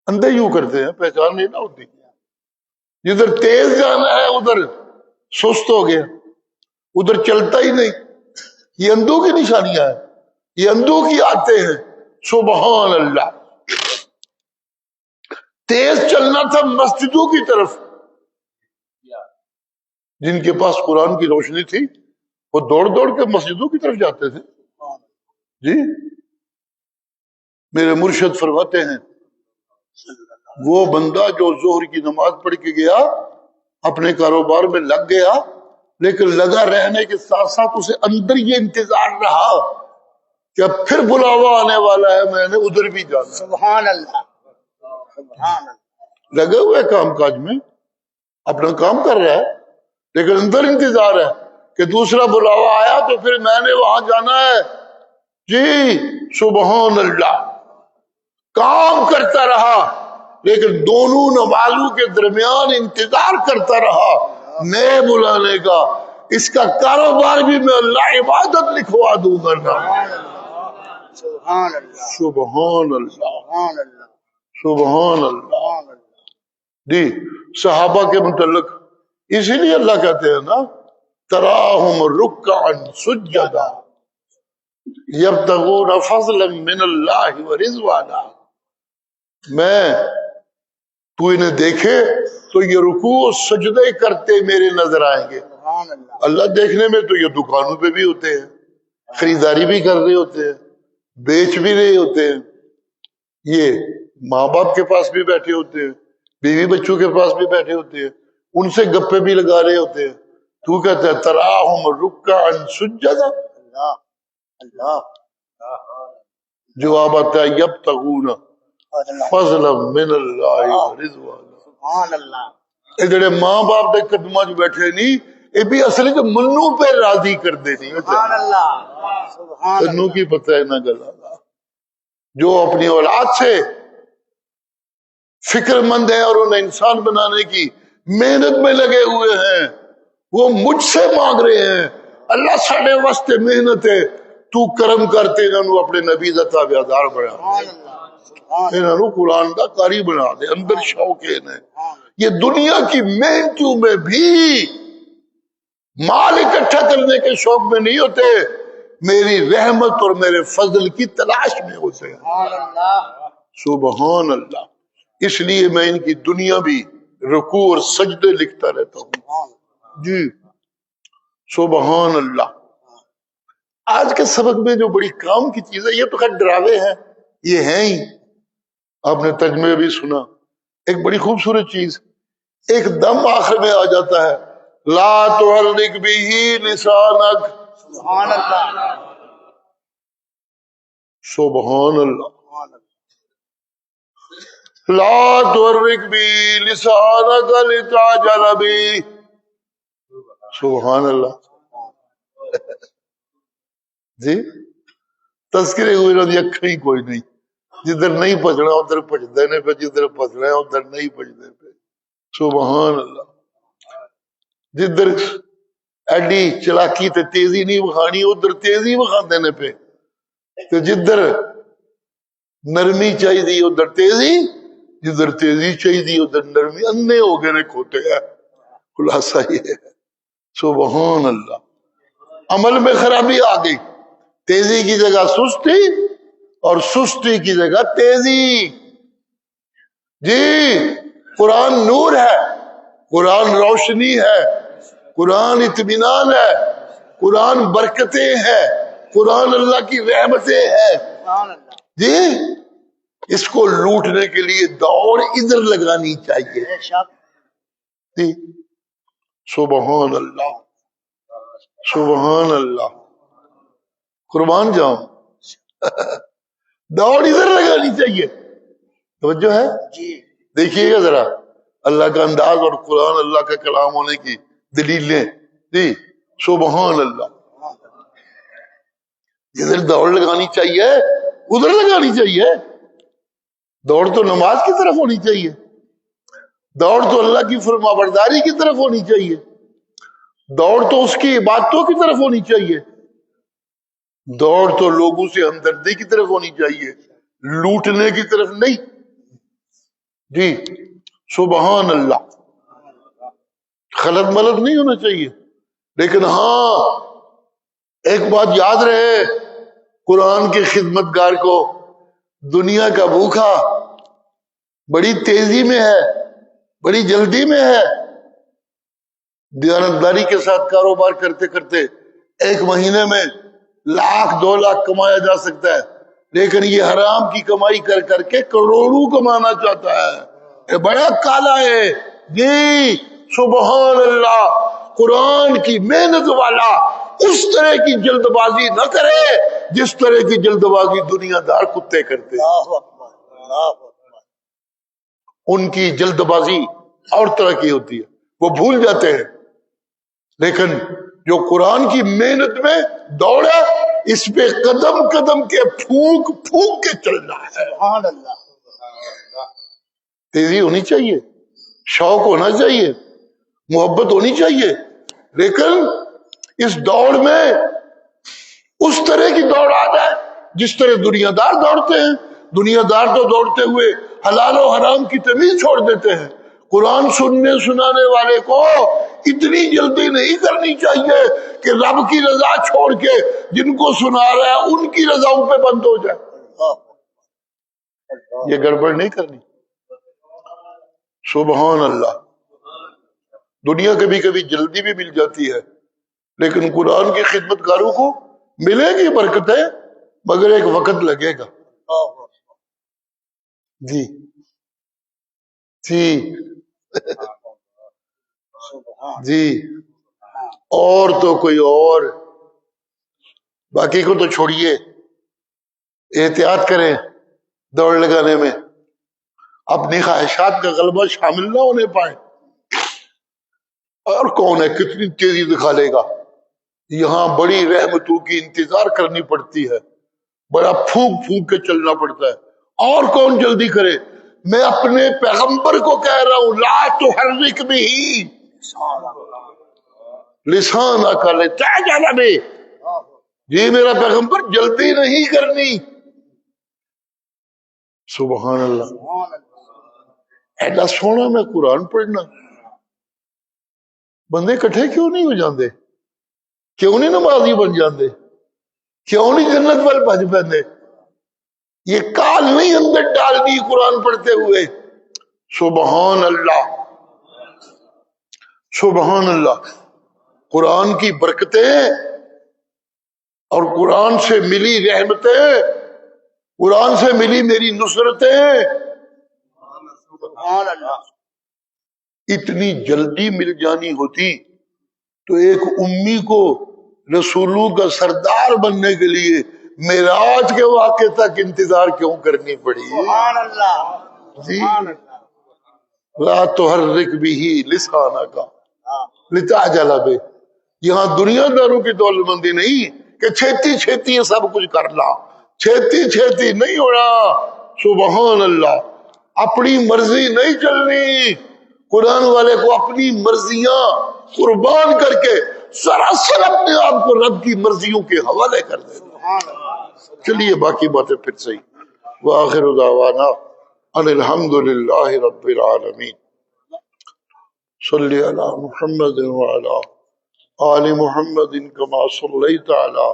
اندھے یوں کرتے ہیں، پہچان نہیں نہ ہوتی۔ جدھر تیز جانا ہے ادھر سست ہو گیا، ادھر چلتا ہی نہیں۔ یہ اندھوں کی نشانیاں ہیں، یہ اندھوں کی عادتیں ہیں۔ سبحان اللہ۔ تیز چلنا تھا مسجدوں کی طرف، جن کے پاس قرآن کی روشنی تھی وہ دوڑ دوڑ کے مسجدوں کی طرف جاتے تھے۔ جی میرے مرشد فرماتے ہیں وہ بندہ جو ظہر کی نماز پڑھ کے گیا، اپنے کاروبار میں لگ گیا، لیکن لگا رہنے کے ساتھ ساتھ اسے اندر یہ انتظار رہا کہ اب پھر بلاوا آنے والا ہے، میں نے ادھر بھی جانا۔ سبحان اللہ، سبحان اللہ۔ لگے ہوئے کام کاج میں، اپنا کام کر رہا ہے، لیکن اندر انتظار ہے کہ دوسرا بلاوا آیا تو پھر میں نے وہاں جانا ہے. جی سبحان اللہ. کام کرتا رہا لیکن دونوں نوالوں کے درمیان انتظار کرتا رہا نئے بلانے کا. اس کا کاروبار بھی میں اللہ عبادت لکھوا دوں گا نا. سبحان اللہ سبحان اللہ سبحان اللہ سبحان اللہ. سبحان اللہ. جی صحابہ کے متعلق اسی لیے اللہ کہتے ہیں نا تراہم رکعا سجدا یبتغون فضلا من اللہ ورضوانا. تو انہیں دیکھے تو یہ رکوع و سجدے کرتے میرے نظر آئیں گے. سبحان اللہ. اللہ دیکھنے میں تو یہ دکانوں پہ بھی ہوتے ہیں، خریداری بھی کر رہے ہوتے ہیں، بیچ بھی رہے ہوتے ہیں، یہ ماں باپ کے پاس بھی بیٹھے ہوتے ہیں، بیوی بچوں کے پاس بھی بیٹھے ہوتے ہیں، ان سے گپے بھی لگا رہے ہوتے ہیں. تو کہتا ہے تراہم رکعا سجدا. اللہ اللہ. جواب آتا ہے یبتغون فضلا من اللہ ورضوانا. سبحان اللہ. یہ جڑے ماں باپ دے قدماں چ بیٹھے نہیں، یہ بھی اصل وچ منوں پہ راضی کردے نہیں. سبحان اللہ سبحان تنوں اللہ. کی پتہ ہے نہ گلاں دا. جو اپنی اولاد سے فکر مند ہے اور انہیں انسان بنانے کی محنت میں لگے ہوئے ہیں، وہ مجھ سے مانگ رہے ہیں اللہ ساڈے واسطے محنت ہے، تو کرم کرتے انہوں اپنے نبی دا تابعدار بنا، سبحان اللہ سبحان انہوں قرآن دا قاری بنا دے. اندر شوق ہے انہیں. یہ دنیا کی محنتوں میں بھی مال اکٹھا کرنے کے شوق میں نہیں ہوتے، میری رحمت اور میرے فضل کی تلاش میں ہوتے ہیں. سبحان اللہ. سبحان اللہ. اس لیے میں ان کی دنیا بھی رکوع اور سجدے لکھتا رہتا ہوں. جی سبحان اللہ. آج کے سبق میں جو بڑی کام کی چیز ہے، یہ تو خیر ڈراوے ہیں، یہ ہیں ہی، آپ نے ترجمے بھی سنا. ایک بڑی خوبصورت چیز ایک دم آخر میں آ جاتا ہے لا تحرک بہ لسانک. سبحان اللہ سبحان اللہ. لا تحرک بہ لسانک لتعجل بہ. سبحان اللہ. جی تذکرے ہوئے نہ دی اکھیں ہی کوئی نہیں، جدھر نہیں پجنا ادھر پجدے نے پہ، جدھر پجنا ہے ادھر نہیں پجدے پہ. سبحان اللہ. جدھر ایڈی چلاکی تے تیزی نہیں وکھانی ادھر تیزی وکھاندے نے پہ، تے جدھر نرمی چاہیے ادھر تیزی، جدھر تیزی چاہیے ادھر نرمی. انے ہو گئے نے کھوتے ہیں. خلاصہ یہ ہے. سبحان اللہ. عمل میں خرابی آ گئی، تیزی کی جگہ سستی اور سستی کی جگہ تیزی. جی قرآن نور ہے، قرآن روشنی ہے، قرآن اطمینان ہے، قرآن برکتیں ہیں، قرآن اللہ کی رحمتیں ہیں. سبحان اللہ. جی اس کو لوٹنے کے لیے دوڑ ادھر لگانی چاہیے. بے شک. جی سبحان اللہ سبحان اللہ. قربان جاؤں دوڑ ادھر لگانی چاہیے. توجہ ہے. جی دیکھیے گا ذرا اللہ کا انداز اور قرآن اللہ کا کلام ہونے کی دلیلیں. جی سبحان اللہ. جدھر دوڑ لگانی چاہیے ادھر لگانی چاہیے. دوڑ تو نماز کی طرف ہونی چاہیے، دوڑ تو اللہ کی فرما برداری کی طرف ہونی چاہیے، دوڑ تو اس کی عبادتوں کی طرف ہونی چاہیے، دوڑ تو لوگوں سے ہمدردی کی طرف ہونی چاہیے، لوٹنے کی طرف نہیں. جی سبحان اللہ. خلط ملط نہیں ہونا چاہیے. لیکن ہاں ایک بات یاد رہے، قرآن کے خدمتگار کو دنیا کا بھوکا بڑی تیزی میں ہے، بڑی جلدی میں ہے. دیانتداری کے ساتھ کاروبار کرتے کرتے ایک مہینے میں 1,00,000 2,00,000 کمایا جا سکتا ہے، لیکن یہ حرام کی کمائی کر کر کے کروڑوں کمانا چاہتا ہے. یہ بڑا کالا ہے. جی سبحان اللہ. قرآن کی محنت والا اس طرح کی جلد بازی نہ کرے جس طرح کی جلد بازی دنیا دار کتے کرتے. اللہ اکبر اللہ اکبر. ان کی جلد بازی اور طرح کی ہوتی ہے، وہ بھول جاتے ہیں. لیکن جو قرآن کی محنت میں دوڑا، اس پہ قدم قدم کے پھونک پھونک کے چلنا ہے. سبحان اللہ. تیزی ہونی چاہیے، شوق ہونا چاہیے، محبت ہونی چاہیے، لیکن اس دوڑ میں اس طرح کی دوڑ آ جائے جس طرح دنیا دار دوڑتے ہیں. دنیا دار تو دوڑتے ہوئے حلال و حرام کی تمیز چھوڑ دیتے ہیں. قرآن سننے سنانے والے کو اتنی جلدی نہیں کرنی چاہیے کہ رب کی رضا چھوڑ کے جن کو سنا رہا ہے ان کی رضاؤں پہ بند ہو جائے. یہ گڑبڑ نہیں کرنی. سبحان اللہ. دنیا کبھی کبھی جلدی بھی مل جاتی ہے، لیکن قرآن کی خدمت گاروں کو ملے گی برکتیں، مگر ایک وقت لگے گا. جی جی جی. اور تو کوئی اور، باقی کو تو چھوڑیے. احتیاط کریں دوڑ لگانے میں، اپنی خواہشات کا غلبہ شامل نہ ہونے پائے. اور کون ہے کتنی تیزی دکھا لے گا. یہاں بڑی رحمتوں کی انتظار کرنی پڑتی ہے، بڑا پھونک پھونک کے چلنا پڑتا ہے. اور کون جلدی کرے. میں اپنے پیغمبر کو کہہ رہا ہوں، لا تحرک بھی لسانک لتعجل بہ. جی میرا پیغمبر جلدی نہیں کرنی. سبحان اللہ. ایڈا سونا میں قرآن پڑھنا. بندے کٹھے کیوں نہیں ہو جاندے؟ کیوں نہیں نمازی بن جاندے؟ کیوں نہیں جنت وال بھج پیندے؟ یہ کال نہیں اندر ڈالنی قرآن پڑھتے ہوئے. سبحان اللہ سبحان اللہ. قرآن کی برکتیں اور قرآن سے ملی رحمتیں، قرآن سے ملی میری نصرتیں سبحان اللہ. اتنی جلدی مل جانی ہوتی تو ایک امی کو رسولوں کا سردار بننے کے لیے معراج کے واقعے تک انتظار کیوں کرنی پڑی؟ سبحان اللہ. جی. سبحان اللہ. لا تحرک بھی لسانک لتعجل بہ. یہاں دنیا داروں کی دولت مندی نہیں کہ چھیتی چھیتی یہ سب کچھ کر لا. چھیتی چھیتی نہیں ہونا. سبحان اللہ. اپنی مرضی نہیں چلنی. قرآن والے کو اپنی مرضیاں قربان کر کے سراسر اپنے آپ کو رب کی مرضیوں کے حوالے کر دے. سبحان اللہ. چلیے باقی باتیں پھر صحیح. وآخر دعوانا ان الحمد للہ رب العالمین. صلی علی محمد وعلی آل محمد کما صلیت علی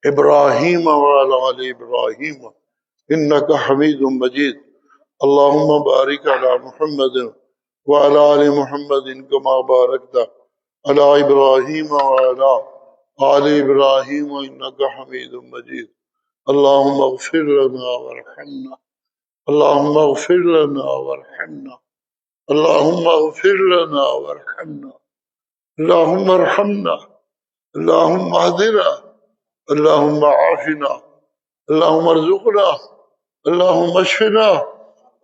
ابراہیم وعلی آل ابراہیم انک حمید مجید. اللہم بارک علی محمد وعلی آل محمد کما بارکت علی ابراہیم وعلی آل ابراہیم انک حمید مجید. اللہم اغفر لنا وارحمنا. اللہم اغفر لنا وارحمنا. اللہم اغفر لنا وارحمنا. اللہم ارحمنا. اللہم اہدنا. اللہم عافنا. اللہم ارزقنا. اللہم اشفنا.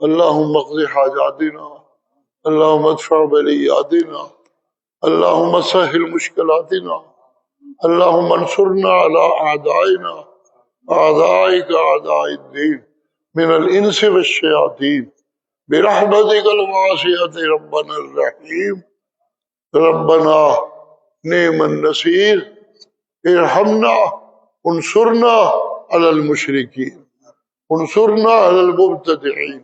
اللہم اقض حاجاتنا. اللہم ادفع بلیاتنا. اللہم سہل مشکلاتنا. اللہم انصرنا علی اعدائنا اعدائک اعداء الدین من الانس والشیاطین برحمتک الواسعۃ ربنا الرحیم. ربنا نعم النصیر ارحمنا انصرنا علی المشرکین انصرنا علی المبتدعین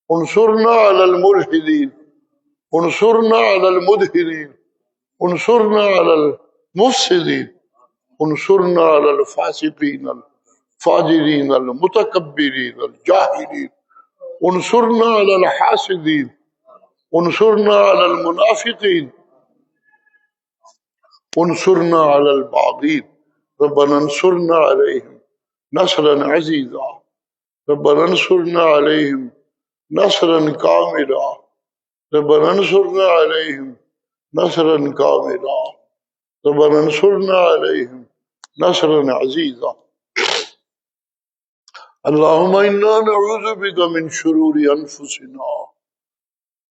انصرنا علی الملحدین انصرنا علی المدہنین انصرنا علی المفسدین انصرنا علی الفاسقین الفاجرین المتکبرین الجاہلین انصرنا علی الحاسدین انصرنا علی المنافقین انصرنا علی الباغین. ربنا انصرنا علیہم نصرا عزیزا. ربنا انصرنا علیہم نصرا کاملا. ربنا انصرنا علیہم نصرا کاملا. ربنا انصرنا علیہم نصرا عزیزا. اللهم انا نعوذ بك من شرور انفسنا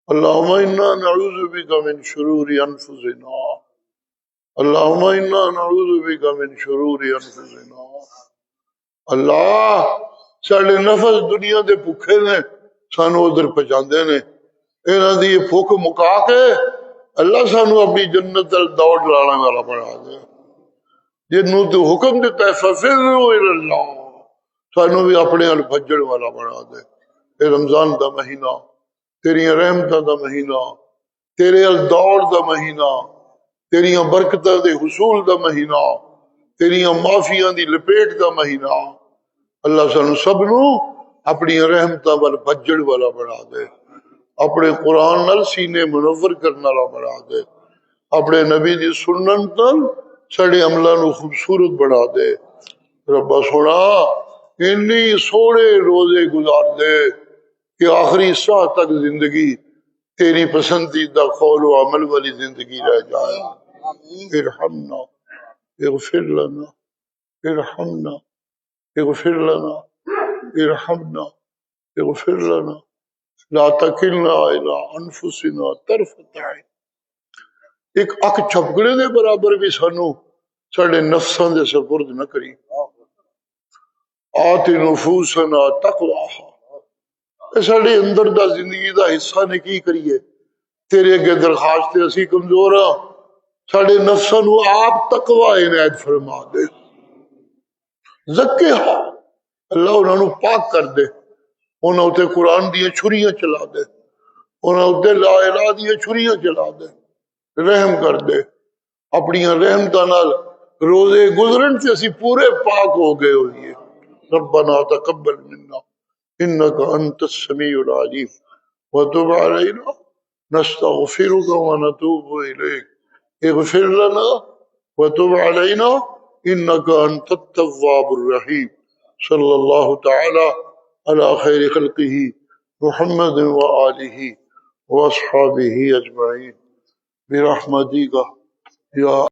اللهم انا نعوذ بك من شرور انفسنا اللهم انا نعوذ بك من شرور انفسنا اللہ ساڈے نفس دنیا دے بھکھے نے سانو ادھر پہنچاندے نے انہاں دی بھوک مکا کے اللہ سانو اپنی جنت ال دوڑ لانے والا بنا دے جنوں تو حکم دیتا ہے ففروا الی اللہ سانو بھی اپنے ال بھجن والا بنا دے اے رمضان دا مہینہ تیری رحمتاں دا مہینہ تیرے ال دوڑ دا مہینہ تیریاں برکتاں دے حصول دا مہینہ تیریاں معافیاں دی لپیٹ دا مہینہ اللہ سانو سب نو اپنی رحمتاں ول بھجن والا بنا دے اپنے قرآن نال سینے منور کرنے والا بنا دے اپنے نبی دی سنن نال ساڈے عملاں نو خوبصورت بنا دے ربا سونا انی سونے روزے گزار دے کہ آخری ساہ تک زندگی تیری پسندیدہ قول و عمل والی زندگی رہ جائے ارحمنا اغفر لنا ارحمنا اغفر لنا ارحمنا اغفر لنا لا تکلنا الى انفسنا طرفۃ عین ایک اک چھپکڑے دے برابر بھی سانو ساڈے نفساں دے سپرد نہ کری آت نفوسنا تقواہا اے ساڈے اندر دا زندگی دا حصہ نے کی کریے تیرے اگے درخواست اسی کمزور ہاں ساڈے نفساں نو آپ تقوی عنایت فرما دے زکیہا اللہ انہاں نو پاک کر دے انہاں اتے قرآن دیاں چھریاں چلا دے انہاں اتے لا الہ دیاں چھریاں چلا دے رحم کر دے اپنی رحمتاں نال روزے گزرن سے اسی پورے پاک ہو گئے ہوئے ربنا تقبل منا انك انت السميع العليم وتب علينا نستغفرك ونتوب اليك اغفر لنا وتب علينا انك انت التواب الرحيم صلى الله تعالى على خير خلقه محمد وآله واصحابه اجمعين برحمتك يا